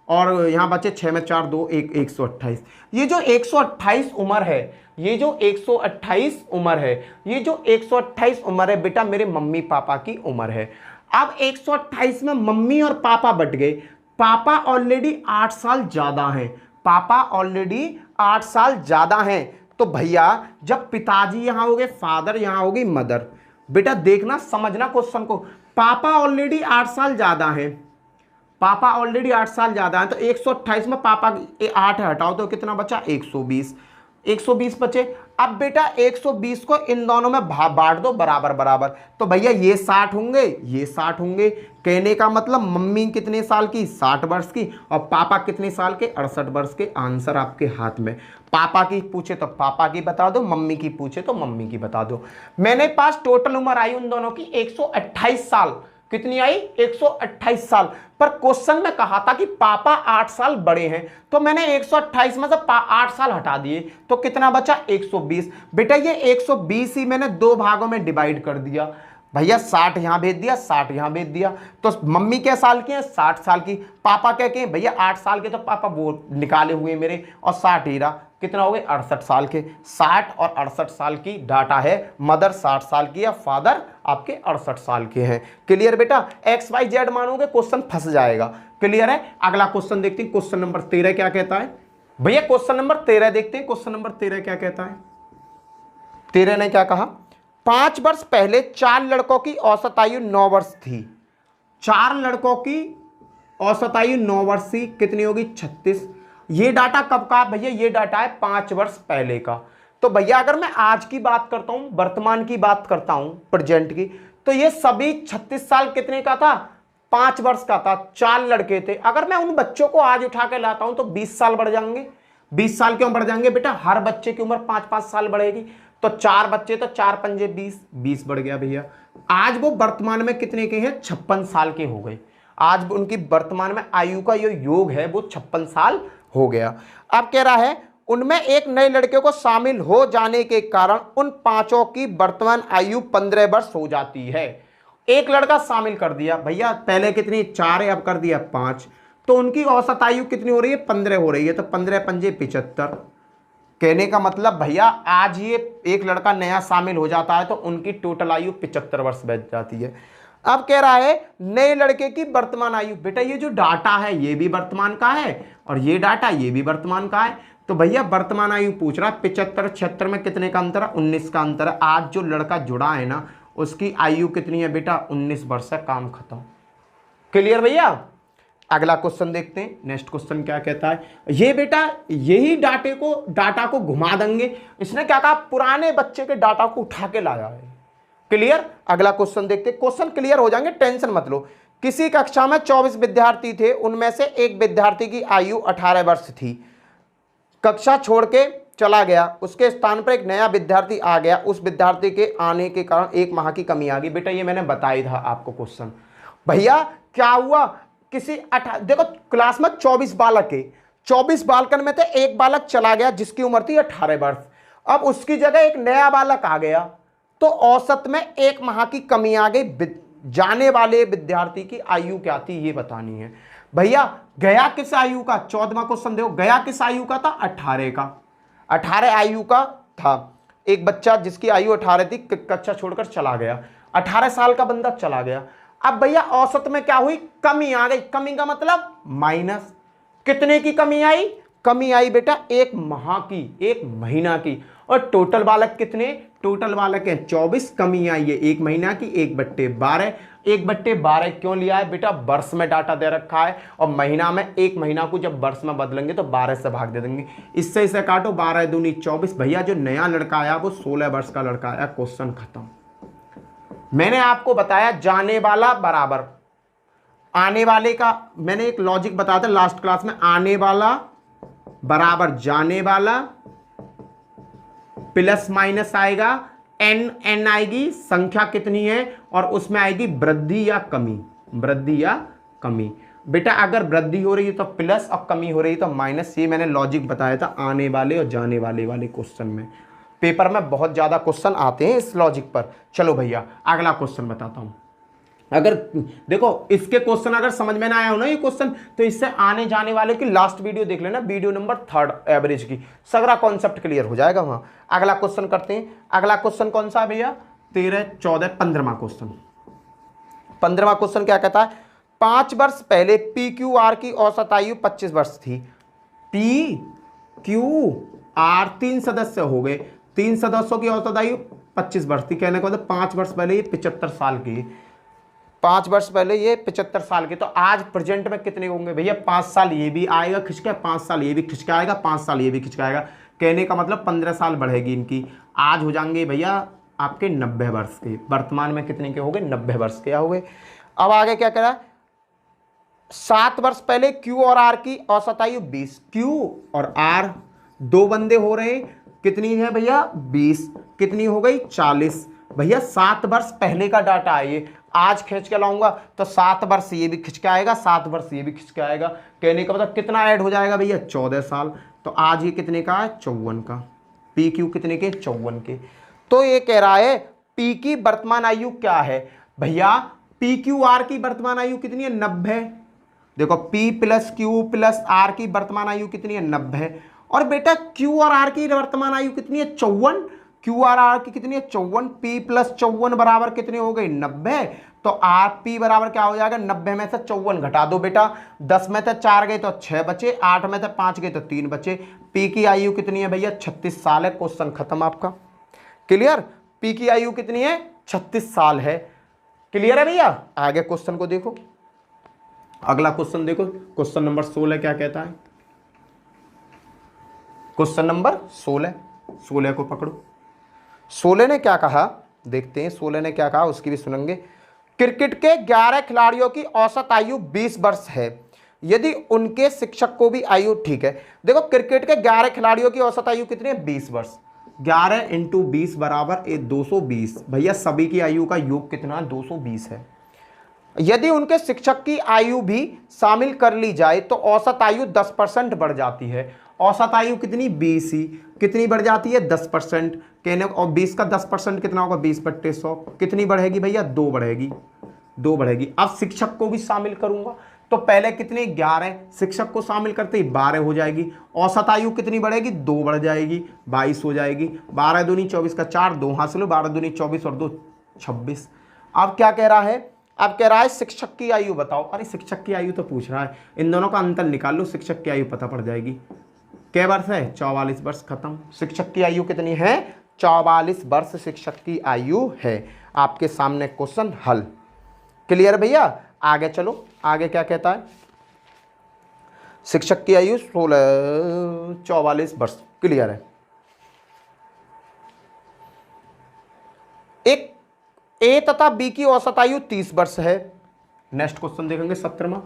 और यहां बचे 6 में 4 2 1 128। ये जो 128 उम्र है, ये जो 128 उम्र है, ये जो 128 उम्र है बेटा मेरे मम्मी पापा की उम्र है। अब 128 में मम्मी और पापा बट गए। पापा ऑलरेडी 8 साल ज्यादा हैं, पापा ऑलरेडी 8 साल ज्यादा हैं। तो भैया जब पिताजी यहां हो गए फादर, यहां होगी मदर। बेटा देखना समझना क्वेश्चन को, पापा ऑलरेडी 8 साल ज्यादा हैं, पापा ऑलरेडी 8 साल ज्यादा है, तो 128 में पापा 8 हटाओ तो कितना बचा 120, 120 बचे। अब बेटा 120 को इन दोनों में बांट दो बराबर बराबर, तो भैया ये 60 होंगे ये 60 होंगे। कहने का मतलब मम्मी कितने साल की 60 वर्ष की और पापा कितने साल के 68 वर्ष के। आंसर आपके हाथ में, पापा की पूछे तो पापा की बता दो, मम्मी की पूछे तो मम्मी की बता दो। मैंने पास टोटल उम्र आई उन दोनों की 128 साल। कितनी आई 128 साल। पर क्वेश्चन में कहा था कि पापा 8 साल बड़े हैं, तो मैंने 128 में से 8 साल हटा दिए तो कितना बचा 120। बेटा ये 120 ही मैंने दो भागों में डिवाइड कर दिया। भैया 60 यहां भेज दिया, 60 यहां भेज दिया। तो मम्मी क्या साल की है 60 साल की, पापा क्या के भैया 8 साल के, तो पापा वो निकाले हुए मेरे, और 60 ही रहा। कितना हो गए 68 साल के। 60 और 68 साल की डाटा है, मदर 60 साल की है, फादर आपके 68 साल के हैं। क्लियर बेटा, एक्स वाई जेड मानोगे क्वेश्चन फंस जाएगा। क्लियर है। अगला क्वेश्चन देखते हैं, क्वेश्चन नंबर 13 क्या कहता है। भैया क्वेश्चन नंबर 13 देखते हैं, क्वेश्चन नंबर 13 क्या कहता है। 13 ने क्या कहा, 5 वर्ष पहले 4 लड़कों की औसत आयु 9 वर्ष थी। 4 लड़कों की औसत आयु 9 वर्ष थी, कितनी होगी 36। ये डाटा कब का भैया, ये डाटा है 5 वर्ष पहले का। तो भैया अगर मैं आज की बात करता हूं, वर्तमान की बात करता हूं, प्रेजेंट की, तो ये सभी 36 साल कितने का था 5 वर्ष का था। 4 लड़के थे। अगर मैं उन बच्चों को आज उठा के लाता हूं तो 20 साल बढ़ जाएंगे। 20 साल क्यों बढ़ जाएंगे बेटा, हर बच्चे की उम्र 5-5 साल बढ़ेगी। तो 4 बच्चे तो 4 पंजे 20, 20 बढ़ गया भैया। आज वो वर्तमान में कितने के हैं 56 साल के हो गए। आज उनकी वर्तमान में आयु का जो योग है वो 56 साल हो गया। अब कह रहा है उनमें एक नए लड़के को शामिल हो जाने के कारण उन 5 की वर्तमान आयु 15 वर्ष हो जाती है। एक लड़का शामिल कर दिया भैया, पहले कितनी 4 है, अब कर दिया 5, तो उनकी औसत आयु कितनी हो रही है 15 हो रही है। तो 15 पंजे 75। कहने का मतलब भैया आज ये एक लड़का नया शामिल हो जाता है तो उनकी टोटल आयु 75 वर्ष बच जाती है। अब कह रहा है नए लड़के की वर्तमान आयु। बेटा ये जो डाटा है ये भी वर्तमान का है और ये डाटा ये भी वर्तमान का है। तो भैया वर्तमान आयु पूछ रहा है 75 76 में कितने का अंतर है 19 का अंतर है। आज जो लड़का जुड़ा है ना उसकी आयु कितनी है बेटा 19 वर्ष है, काम खत्म। क्लियर भैया। अगला क्वेश्चन देखते हैं, नेक्स्ट क्वेश्चन क्या कहता है। ये बेटा यही डाटा को घुमा देंगे। इसने क्या कहा पुराने बच्चे के डाटा को उठा के लाया है। क्लियर। अगला क्वेश्चन देखते हैं, क्वेश्चन क्लियर हो जाएंगे, टेंशन मत लो। किसी कक्षा में 24 विद्यार्थी थे, उनमें से एक विद्यार्थी की आयु 18 वर्ष थी, कक्षा छोड़ के चला गया, उसके स्थान पर एक नया विद्यार्थी आ गया, उस विद्यार्थी के आने के कारण 1 माह की कमी आ गई। बेटा ये मैंने बताया था आपको क्वेश्चन। भैया क्या हुआ, किसी देखो क्लास में 24 बालक है, 24 बालकन में से एक बालक चला गया जिसकी उम्र थी 18 वर्ष। अब उसकी जगह एक नया बालक आ गया तो औसत में 1 माह की कमी आ गई। जाने वाले विद्यार्थी की आयु क्या थी ये बतानी है। भैया गया किस आयु का, 14वां क्वेश्चन देखो, गया किस आयु का था 18 का, 18 आयु का था। एक बच्चा जिसकी आयु 18 थी कक्षा छोड़कर चला गया, 18 साल का बंदा चला गया। अब भैया औसत में क्या हुई कमी आ गई। कमी का मतलब माइनस। कितने की कमी आई, कमी आई बेटा 1 माह की, 1 महीना की। और टोटल बालक कितने, टोटल बालक है 24, कमी आई है 1 महीना की, 1/12। 1/12 क्यों लिया है बेटा, वर्ष में डाटा दे रखा है और महीना में, 1 महीना को जब वर्ष में बदलेंगे तो 12 से भाग दे देंगे। इससे इसे काटो, 12 दूनी 24। भैया जो नया लड़का आया वो 16 वर्ष का लड़का आया। क्वेश्चन खत्म। मैंने आपको बताया जाने वाला बराबर आने वाले का, मैंने एक लॉजिक बताया था लास्ट क्लास में, आने वाला बराबर जाने वाला प्लस माइनस आएगा, एन आएगी, संख्या कितनी है और उसमें आएगी वृद्धि या कमी, वृद्धि या कमी। बेटा अगर वृद्धि हो रही है तो प्लस और कमी हो रही है तो माइनस। ये मैंने लॉजिक बताया था आने वाले और जाने वाले क्वेश्चन में। पेपर में बहुत ज्यादा क्वेश्चन आते हैं इस लॉजिक पर। चलो भैया अगला क्वेश्चन बताता हूं। अगर देखो इसके क्वेश्चन अगर समझ में ना आया हो ना ये क्वेश्चन, तो इससे आने जाने वाले की लास्ट वीडियो देख लेना, वीडियो नंबर 3 एवरेज की, सगरा कॉन्सेप्ट क्लियर हो जाएगा वहां। अगला क्वेश्चन करते हैं। अगला क्वेश्चन कौन सा है भैया, 13, 14, 15वां क्वेश्चन। 15वां क्वेश्चन क्या कहता है, 5 वर्ष पहले पी क्यू आर की औसत आयु 25 वर्ष थी। पी क्यू आर 3 सदस्य हो गए, 3 सदस्यों की औसत आयु 25 वर्ष थी। कहने का मतलब 5 वर्ष पहले ये 75 साल की, 5 वर्ष पहले ये 75 साल की। तो आज प्रेजेंट में कितने होंगे भैया, 5 साल ये भी आएगा खिंच के, 5 साल ये भी खिंच के आएगा, 5 साल ये भी खिंच के आएगा। कहने का मतलब 15 साल बढ़ेगी इनकी। आज हो जाएंगे भैया आपके 90 वर्ष के। वर्तमान में कितने के हो गए, 90 वर्ष के हो गए। अब आगे क्या करा, 7 वर्ष पहले क्यू और आर की औसत आयु 20। क्यू और आर दो बंदे हो रहे, कितनी है भैया 20, कितनी हो गई 40। भैया 7 वर्ष पहले का डाटा है ये, आज खींच के लाऊंगा तो 7 वर्ष ये भी खींच के आएगा, 7 वर्ष ये भी खींच के आएगा। कहने का मतलब कितना ऐड हो जाएगा भैया 14 साल। तो आज ये कितने का है 54 का। पी क्यू कितने के 54 के। तो ये कह रहा है पी की वर्तमान आयु क्या है भैया, पी क्यू आर की वर्तमान आयु कितनी है 90। देखो P plus Q plus R की वर्तमान आयु कितनी है 90। और बेटा क्यू और आर की वर्तमान आयु कितनी है 54। क्यू आर की कितनी है 54, पी प्लस 54 बराबर कितनी हो गई 90। तो आर पी बराबर क्या हो जाएगा, 90 में से 54 घटा दो बेटा, 10 में से 4 गए तो 6 बचे, 8 में से 5 गए तो 3 बचे। पी की आयु कितनी है भैया 36 साल है। क्वेश्चन खत्म आपका। क्लियर, पी की आयु कितनी है 36 साल है। क्लियर है भैया। आगे क्वेश्चन को देखो, अगला क्वेश्चन देखो, क्वेश्चन नंबर 16 क्या कहता है। क्वेश्चन नंबर 16 को पकड़ो। 16 ने क्या कहा देखते हैं, 16 ने क्या कहा उसकी भी सुनेंगे। क्रिकेट के 11 खिलाड़ियों की औसत आयु 20 वर्ष है, यदि उनके शिक्षक को भी आयु, ठीक है देखो क्रिकेट के 11 खिलाड़ियों की औसत आयु कितनी है 20 वर्ष। 11 × 20 बराबर 220। भैया सभी की आयु का योग कितना 220 है। यदि उनके शिक्षक की आयु भी शामिल कर ली जाए तो औसत आयु 10% बढ़ जाती है। औसत आयु कितनी 20 ही, कितनी बढ़ जाती है 10%। कहने और 20 का 10% कितना होगा 20/100, कितनी बढ़ेगी भैया 2 बढ़ेगी, 2 बढ़ेगी। अब शिक्षक को भी शामिल करूंगा तो पहले कितने 11, शिक्षक को शामिल करते ही 12 हो जाएगी। औसत आयु कितनी बढ़ेगी 2 बढ़ जाएगी, 22 हो जाएगी। 12 दूनी 24 का 4, 2 हासिल हो, 12 दूनी 24 और 2 26। अब क्या कह रहा है, अब कह रहा है शिक्षक की आयु बताओ। अरे शिक्षक की आयु तो पूछ रहा है, इन दोनों का अंतर निकाल लो, शिक्षक की आयु पता पड़ जाएगी। क्या वर्ष है 44 वर्ष, खत्म। शिक्षक की आयु कितनी है 44 वर्ष शिक्षक की आयु है। आपके सामने क्वेश्चन हल। क्लियर भैया। आगे चलो, आगे क्या कहता है। शिक्षक की आयु 44 वर्ष, क्लियर है। एक ए तथा बी की औसत आयु 30 वर्ष है। नेक्स्ट क्वेश्चन देखेंगे 17वां।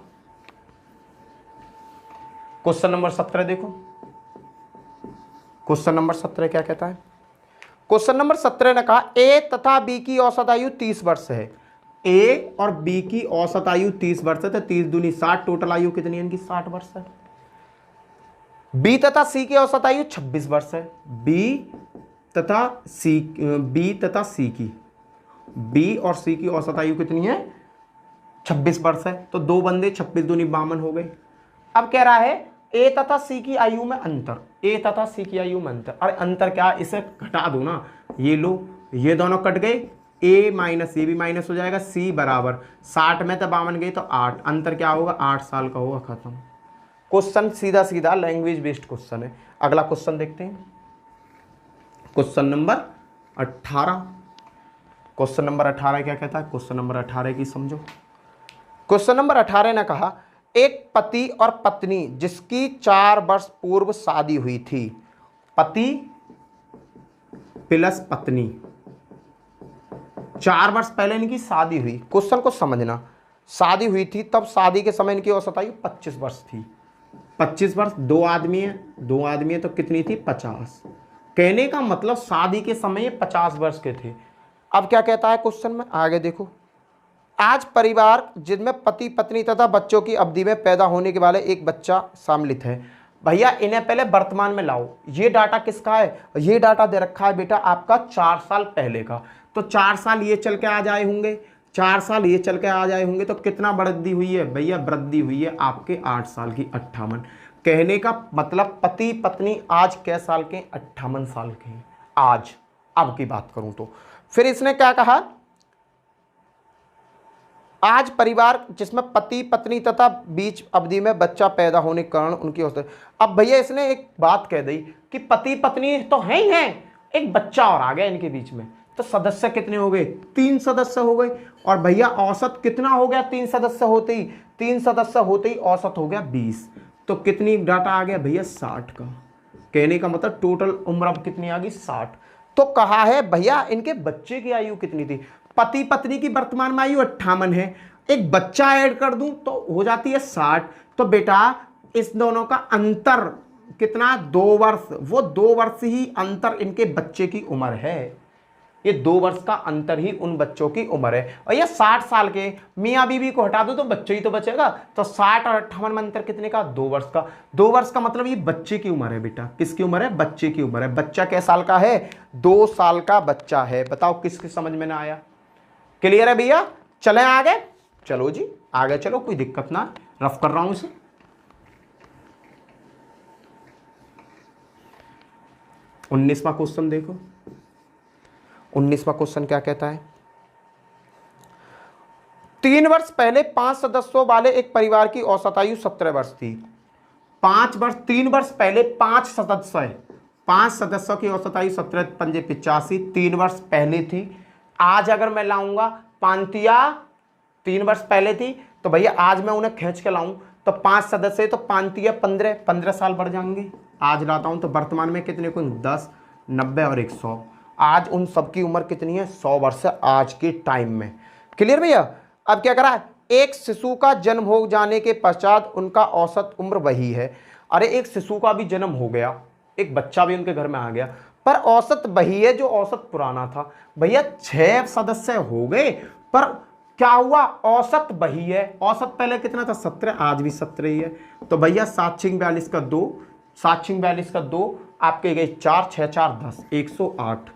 क्वेश्चन नंबर 17 देखो, क्वेश्चन नंबर 17 क्या कहता है। क्वेश्चन नंबर 17 ने कहा ए तथा बी की औसत आयु 30 वर्ष है। ए और बी की औसत आयु 30 वर्ष है, तो 30 दूनी 60, टोटल आयु कितनी है इनकी 60 वर्ष है। बी तथा सी की औसत आयु 26 वर्ष है। बी तथा सी की, बी और सी की औसत आयु कितनी है 26 वर्ष है। तो दो बंदे 26 दूनी 52 हो गए। अब कह रहा है ए तथा सी की आयु में अंतर, ए तथा सी की आयु में अंतर। अरे अंतर क्या, इसे घटा दो ना, ये लो, ये दोनों कट गए, ए माइनस ये भी माइनस हो जाएगा। सी बराबर 60 में तो 52 गई तो 8, अंतर क्या होगा 8 साल का होगा, खत्म। क्वेश्चन सीधा सीधा लैंग्वेज बेस्ड क्वेश्चन है। अगला क्वेश्चन देखते हैं, क्वेश्चन नंबर 18। क्वेश्चन नंबर 18 क्या कहता है, क्वेश्चन नंबर 18 की समझो। क्वेश्चन नंबर 18 ने कहा एक पति और पत्नी जिसकी 4 वर्ष पूर्व शादी हुई थी, पति प्लस पत्नी, 4 वर्ष पहले इनकी शादी हुई। क्वेश्चन को समझना, शादी हुई थी तब शादी के समय इनकी औसत आयु 25 वर्ष थी। 25 वर्ष, दो आदमी है तो कितनी थी 50। कहने का मतलब शादी के समय ये 50 वर्ष के थे। अब क्या कहता है क्वेश्चन में, आगे देखो। आज परिवार जिनमें पति पत्नी तथा बच्चों की अवधि में पैदा होने के वाले एक बच्चा सम्मिलित है। भैया इन्हें पहले वर्तमान में लाओ। ये डाटा किसका है, ये डाटा दे रखा है बेटा आपका 4 साल पहले का। तो 4 साल ये चल के आ जाए होंगे, 4 साल ये चल के आ जाए होंगे, तो कितना वृद्धि हुई है भैया, वृद्धि हुई है आपके 8 साल की 58। कहने का मतलब पति पत्नी आज कै साल के 58 साल के हैं आज। अब की बात करूं तो फिर इसने क्या कहा, आज परिवार जिसमें पति पत्नी तथा बीच अवधि में बच्चा पैदा होने के कारण उनकी औसत। अब भैया इसने एक बात कह दी कि पति पत्नी तो है ही है, एक बच्चा और आ गया इनके बीच में, तो सदस्य कितने हो गए? 3 सदस्य हो गए। और भैया औसत कितना हो गया? 3 सदस्य होते ही, 3 सदस्य होते ही औसत हो गया 20। तो कितनी डाटा आ गया भैया? 60 का। कहने का मतलब टोटल उम्र अब कितनी आ गई? 60। तो कहा है भैया इनके बच्चे की आयु कितनी थी? पति पत्नी की वर्तमान में आयु 58 है, एक बच्चा ऐड कर दूं तो हो जाती है 60। तो बेटा इस दोनों का अंतर कितना? 2 वर्ष। वो 2 वर्ष ही अंतर इनके बच्चे की उम्र है, ये 2 वर्ष का अंतर ही उन बच्चों की उम्र है। और ये 60 साल के मियाँ बीवी को हटा दो तो बच्चे ही तो बचेगा। तो 60 और 58 में अंतर कितने का? 2 वर्ष का। 2 वर्ष का मतलब ये बच्चे की उम्र है बेटा। किसकी उम्र है? बच्चे की उम्र है। बच्चा कै साल का है? 2 साल का बच्चा है। बताओ किसकी समझ में ना आया? क्लियर है भैया? चले आगे? चलो जी आगे चलो, कोई दिक्कत ना, रफ कर रहा हूं इसे। 19वां क्वेश्चन देखो। 19वां क्वेश्चन क्या कहता है? 3 वर्ष पहले 5 सदस्यों वाले एक परिवार की औसत आयु 17 वर्ष थी। 3 वर्ष पहले 5 सदस्य है, 5 सदस्यों की औसत आयु 17 पंजे 85, 3 वर्ष पहले थी। आज अगर मैं लाऊंगा पांतिया 3 वर्ष पहले थी, तो भैया आज मैं उन्हें खींच के लाऊं तो 5 सदस्य, तो पांतिया 15 साल बढ़ जाएंगे। आज लाता हूं तो वर्तमान में कितने को? 10, 90 और 100। आज उन सबकी उम्र कितनी है? 100 वर्ष है आज के टाइम में। क्लियर भैया? अब क्या करा है? एक शिशु का जन्म हो जाने के पश्चात उनका औसत उम्र वही है। अरे एक शिशु का भी जन्म हो गया, एक बच्चा भी उनके घर में आ गया, पर औसत वही है जो औसत पुराना था। भैया 6 सदस्य हो गए, पर क्या हुआ? औसत वही है। औसत पहले कितना था? 17, आज भी 17 ही है। तो भैया 7 6 42 का 2, 7 6 42 का 2, आपके गए 4 6 4 10, 108।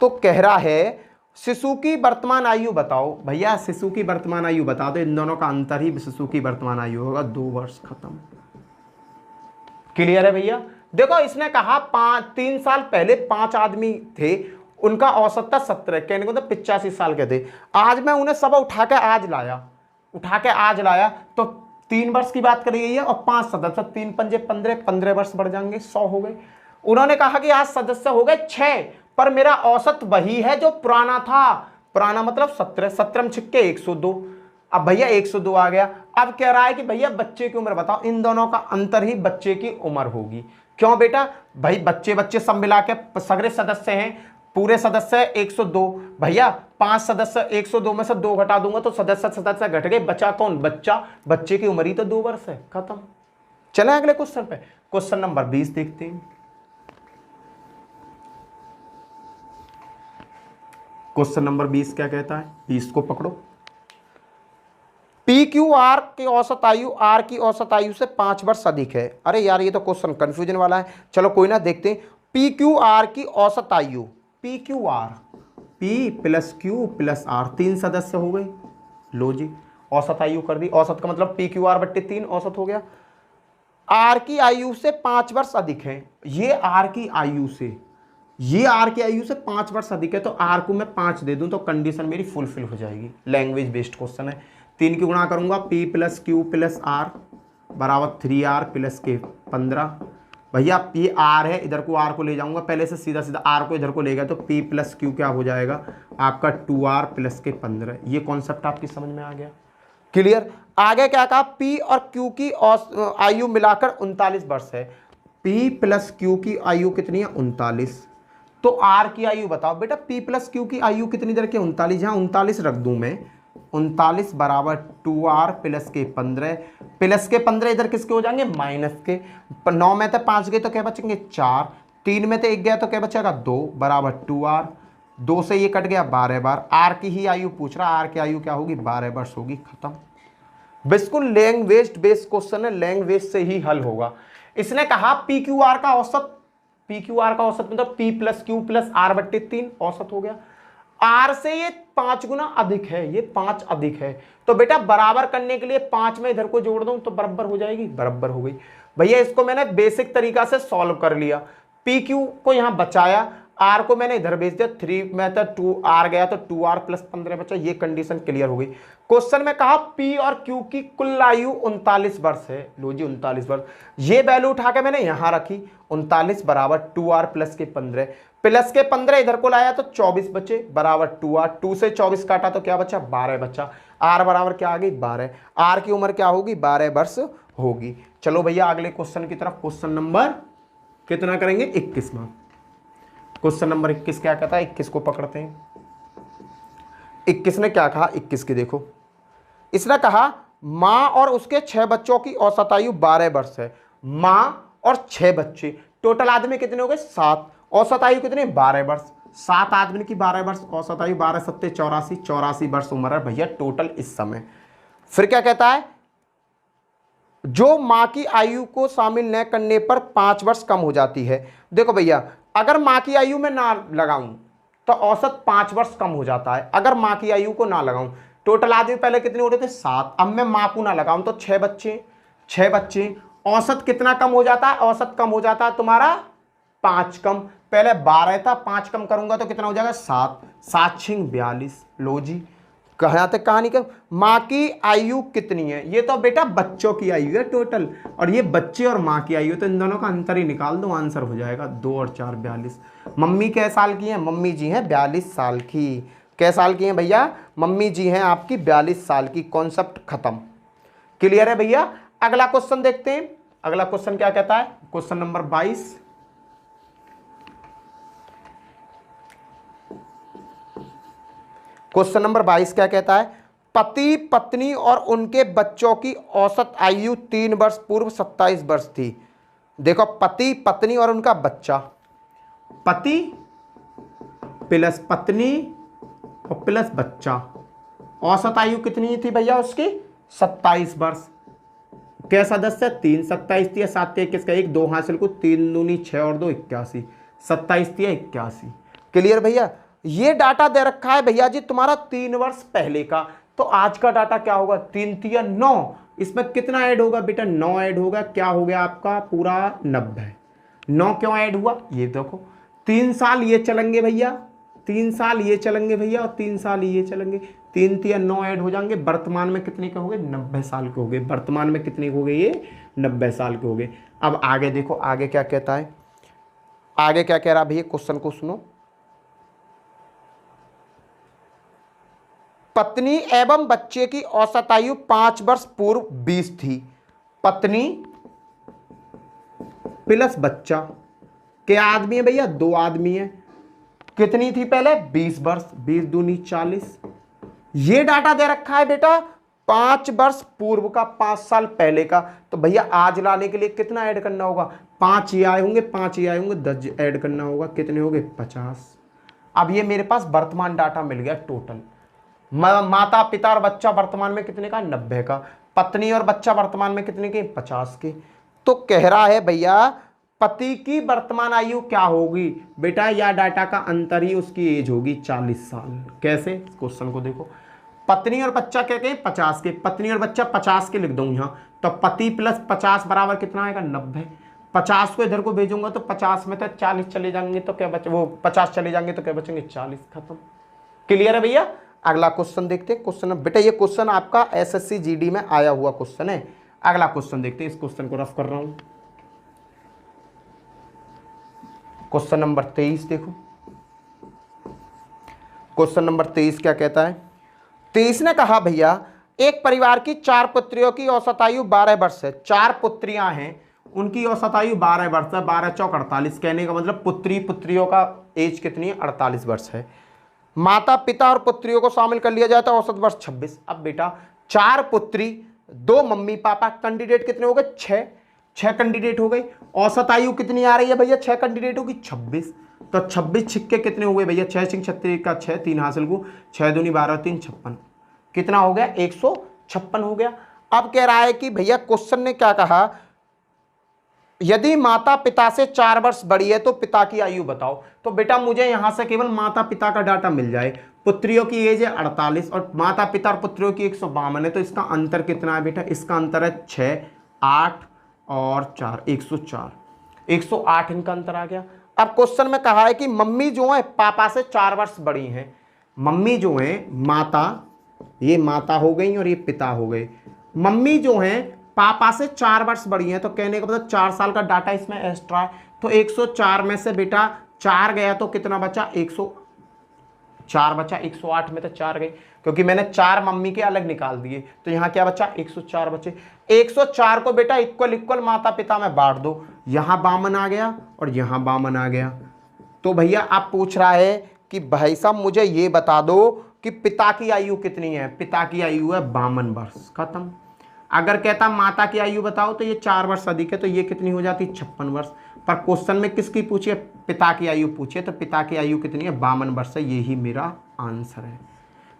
तो कह रहा है शिशु की वर्तमान आयु बताओ। भैया शिशु की वर्तमान आयु बता दो, इन दोनों का अंतर ही शिशु की वर्तमान आयु होगा 2 वर्ष। खत्म। क्लियर है भैया? देखो इसने कहा 3 साल पहले 5 आदमी थे, उनका औसत था 17, कहने को तो 85 साल के थे। आज मैं उन्हें सब उठा के आज लाया तो 3 वर्ष की बात करी गई है, और 5 सदस्य, 3 पंजे 15, 15 वर्ष बढ़ जाएंगे, 100 हो गए। उन्होंने कहा कि आज सदस्य हो गए 6, पर मेरा औसत वही है जो पुराना था। पुराना मतलब 17, 17 में छिक्के 102। अब भैया 102 आ गया। अब कह रहा है कि भैया बच्चे की उम्र बताओ। इन दोनों का अंतर ही बच्चे की उम्र होगी। क्यों बेटा? भाई बच्चे सब मिला के सगरे सदस्य हैं, पूरे सदस्य 102। भैया 5 सदस्य, 102 में से 2 घटा दूंगा तो सदस्य घट गए, बचा कौन? बच्चा। बच्चे की उम्र ही तो 2 वर्ष है। खत्म। चले अगले क्वेश्चन पे। क्वेश्चन नंबर 20 देखते हैं। क्वेश्चन नंबर 20 क्या कहता है? 20 को पकड़ो। पी क्यू आर की औसत आयु आर की औसत आयु से 5 वर्ष अधिक है। अरे यार ये तो क्वेश्चन कंफ्यूजन वाला है। चलो कोई ना, देखते हैं। पी क्यू आर की औसत आयु, P Q R, P plus Q plus R, 3 सदस्य हो गए। लो जी औसत आयु कर दी। औसत का मतलब पी क्यू आर बट्टे 3 औसत हो गया। आर की आयु से 5 वर्ष अधिक है। ये आर की आयु से, ये आर की आयु से 5 वर्ष अधिक है, तो आर को मैं 5 दे दूं तो कंडीशन मेरी फुलफिल हो जाएगी। लैंग्वेज बेस्ड क्वेश्चन है। 3 की गुणा करूंगा, P plus Q plus R बराबर 3r प्लस के 15। भैया ये आर है, इधर को आर को ले जाऊंगा, पहले से सीधा सीधा आर को इधर को ले गया तो पी प्लस क्यू क्या हो जाएगा आपका 2r प्लस के 15। ये कॉन्सेप्ट आपकी समझ में आ गया? क्लियर? आगे क्या कहा? पी और क्यू की आयु मिलाकर 39 वर्ष है। पी प्लस क्यू की आयु कितनी है? 39। तो आर की आयु बताओ बेटा। पी प्लस क्यू की आयु कितनी देर के? 39। यहाँ 39 रख दूं मैं। 39 बराबर 2r प्लस के 15, प्लस के 15 इधर किसके हो जाएंगे? माइनस के। 9 में तो 5 गए तो क्या बचेंगे? 4। 3 में तो 1 गया तो क्या बचेगा? 2 बराबर 2r। 2 से ये कट गया 12 बार। आर की ही आयु पूछ रहा, आर की आयु क्या होगी? 12 वर्ष होगी। खत्म। बिल्कुल लैंग्वेज बेस्ड क्वेश्चन है, लैंग्वेज से ही हल होगा। इसने कहा पी क्यू आर का औसत, पी क्यू आर का औसत मतलब P plus Q plus R बट्टे 3 औसत हो गया। आर से ये 5 गुना अधिक है, ये 5 अधिक है, तो बेटा बराबर करने के लिए 5 में इधर को जोड़ दूं तो बराबर हो जाएगी। बराबर हो गई। भैया इसको मैंने बेसिक तरीका से सॉल्व कर लिया। पी क्यू को यहां बचाया, आर को मैंने इधर भेज दिया, 3 में तो 2r गया तो 2r प्लस 15 बचा। ये कंडीशन क्लियर हो गई। क्वेश्चन में कहा पी और क्यू की कुल आयु 39 वर्ष है। लो जी 39 वर्ष, ये वैल्यू उठा के मैंने यहां रखी। 39 बराबर 2r प्लस के 15, प्लस के 15 इधर को लाया तो 24 बचे बराबर 2r। 2 से 24 काटा तो क्या बचा, 12 बचा। r बराबर क्या आ गई, 12। r की उम्र क्या होगी, 12 वर्ष होगी। चलो भैया अगले क्वेश्चन की तरफ। क्वेश्चन नंबर कितना करेंगे, 21वां। क्वेश्चन नंबर 21 क्या कहता है, 21 को पकड़ते हैं। 21 ने क्या कहा, 21 की देखो, इसने कहा मां और उसके 6 बच्चों की औसत आयु 12 वर्ष है। मां और 6 बच्चे, टोटल आदमी कितने हो गए, 7। औसत आयु कितने, 12 वर्ष। 7 आदमी की 12 वर्ष, औसत आयु 12 सत्ते 84, 84 वर्ष उम्र है भैया टोटल इस समय। फिर क्या कहता है, जो मां की आयु को शामिल न करने पर 5 वर्ष कम हो जाती है। देखो भैया अगर मां की आयु में ना लगाऊं तो औसत 5 वर्ष कम हो जाता है। अगर मां की आयु को ना लगाऊं, टोटल आदमी पहले कितने हो रहे थे, 7। अब मैं मां को ना लगाऊं तो 6 बच्चे, 6 बच्चे, औसत कितना कम हो जाता है, औसत कम हो जाता है तुम्हारा 5 कम। पहले 12 था, 5 कम करूंगा तो कितना हो जाएगा, 7। 7 छिंग 42। लो जी कहाँ तक कहानी का, माँ की आयु कितनी है, ये तो बेटा बच्चों की आयु है टोटल, और ये बच्चे और माँ की आयु है, तो इन दोनों का अंतर ही निकाल दो, आंसर हो जाएगा 2 और 4 42। मम्मी कै साल की हैं, मम्मी जी हैं 42 साल की। कै साल की हैं भैया, मम्मी जी हैं आपकी 42 साल की। कॉन्सेप्ट खत्म, क्लियर है भैया। अगला क्वेश्चन देखते हैं। अगला क्वेश्चन क्या कहता है, क्वेश्चन नंबर 22। क्वेश्चन नंबर 22 क्या कहता है, पति पत्नी और उनके बच्चों की औसत आयु 3 वर्ष पूर्व 27 वर्ष थी। देखो पति पत्नी और उनका बच्चा, पति प्लस पत्नी और प्लस बच्चा, औसत आयु कितनी थी भैया उसकी, 27 वर्ष। क्या सदस्य, 3 27 थी, 7 21 का 1 2 हासिल को, 3 दूनी 6 और 2 81, 27 थी 81। क्लियर भैया। ये डाटा दे रखा है भैया जी तुम्हारा 3 वर्ष पहले का, तो आज का डाटा क्या होगा, 3 3 9, इसमें कितना ऐड होगा बेटा, 9 ऐड होगा। क्या हो गया आपका पूरा 90। 9 क्यों ऐड हुआ, ये देखो 3 साल ये चलेंगे भैया, 3 साल ये चलेंगे भैया, और 3 साल ये चलेंगे, 3 3 9 ऐड हो जाएंगे। वर्तमान में कितने के हो गए, 90 साल के हो गए। वर्तमान में कितने हो गए, ये 90 साल के हो गए। अब आगे देखो, आगे क्या कहता है, आगे क्या कह रहा भैया, क्वेश्चन को सुनो। पत्नी एवं बच्चे की औसत आयु 5 वर्ष पूर्व 20 थी। पत्नी प्लस बच्चा, क्या आदमी है भैया, 2 आदमी है। कितनी थी पहले, 20 वर्ष, 20 दूनी 40। ये डाटा दे रखा है बेटा 5 वर्ष पूर्व का, 5 साल पहले का। तो भैया आज लाने के लिए कितना ऐड करना होगा, 5 ये आए होंगे, 5 ये आए होंगे, 10 ऐड करना होगा, कितने हो गए 50। अब ये मेरे पास वर्तमान डाटा मिल गया टोटल। माता पिता और बच्चा वर्तमान में कितने का, 90 का। पत्नी और बच्चा वर्तमान में कितने के, 50 के। तो कह रहा है भैया पति की वर्तमान आयु क्या होगी बेटा, या डाटा का अंतर ही उसकी एज होगी 40 साल। कैसे, क्वेश्चन को देखो, पत्नी और बच्चा क्या कहें 50 के, पत्नी और बच्चा 50 के लिख दूं यहां, तो पति प्लस 50 बराबर कितना आएगा, 90। 50 को इधर को भेजूंगा तो 50 में तो 40 चले जाएंगे तो क्या बचे, वो 50 चले जाएंगे तो क्या बचेंगे, 40। खत्म। क्लियर है भैया। अगला क्वेश्चन देखते हैं। क्वेश्चन बेटा ये क्वेश्चन आपका एसएससी जीडी में आया हुआ क्वेश्चन है। अगला क्वेश्चन देखते हैं, इस क्वेश्चन को रफ कर रहा हूं। क्वेश्चन नंबर 23 देखो, क्वेश्चन नंबर 23 क्या कहता है, 23 ने कहा भैया एक परिवार की 4 पुत्रियों की औसत आयु 12 वर्ष है। 4 पुत्रियां हैं, उनकी औसत आयु 12 वर्ष है। 12 चौक 48, कहने का मतलब पुत्रियों का एज कितनी है, 48 वर्ष है। माता पिता और पुत्रियों को शामिल कर लिया जाए तो औसत वर्ष 26। अब बेटा 4 पुत्री 2 मम्मी पापा, कैंडिडेट कितने हो गए, 6 कैंडिडेट हो गए। औसत आयु कितनी आ रही है भैया, 6 कैंडिडेट होगी 26। तो 26 छिक्के कितने हुए भैया, 6 छिक 36 का 6, 3 हासिल को, 6 दूनी 12 3 56, कितना हो गया 156 हो गया। अब कह रहा है कि भैया क्वेश्चन ने क्या कहा, यदि माता पिता से 4 वर्ष बड़ी है तो पिता की आयु बताओ। तो बेटा मुझे यहां से केवल माता पिता का डाटा मिल जाए। पुत्रियों की एज है 48 और माता पिता और पुत्रियों की 152 है, तो इसका अंतर कितना है बेटा, इसका अंतर है 6, 8 और 4, 104। 108 इनका अंतर आ गया। अब क्वेश्चन में कहा है कि मम्मी जो है पापा से 4 वर्ष बड़ी हैं। मम्मी जो है माता, ये माता हो गई और ये पिता हो गए। मम्मी जो है पापा से 4 वर्ष बड़ी हैं, तो कहने का मतलब 4 साल का डाटा इसमें एक्स्ट्रा है। तो 104 में से बेटा 4 गया तो कितना बचा, 104 बचा। 108 में तो 4 गई, क्योंकि मैंने 4 मम्मी के अलग निकाल दिए, तो यहाँ क्या बचा, 104 बचे। 104 को बेटा इक्वल इक्वल माता पिता में बांट दो, यहाँ बामन आ गया और यहाँ बामन आ गया। तो भैया आप पूछ रहा है कि भाई साहब मुझे ये बता दो कि पिता की आयु कितनी है। पिता की आयु है 52 वर्ष, खत्म। अगर कहता माता की आयु बताओ तो ये 4 वर्ष अधिक है, तो ये कितनी हो जाती, 56 वर्ष। पर क्वेश्चन में किसकी पूछिए, पिता की आयु पूछिए, तो पिता की आयु कितनी है, 52 वर्ष है। यही मेरा आंसर है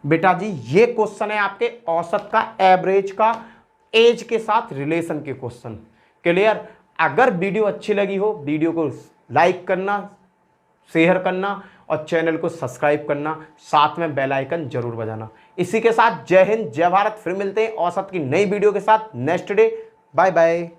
बेटा जी। ये क्वेश्चन है आपके औसत का, एवरेज का, एज के साथ रिलेशन के क्वेश्चन। क्लियर। अगर वीडियो अच्छी लगी हो, वीडियो को लाइक करना, शेयर करना और चैनल को सब्सक्राइब करना, साथ में बेल आइकन जरूर बजाना। इसी के साथ जय हिंद, जय भारत। फिर मिलते हैं औसत की नई वीडियो के साथ नेक्स्ट डे। Bye bye.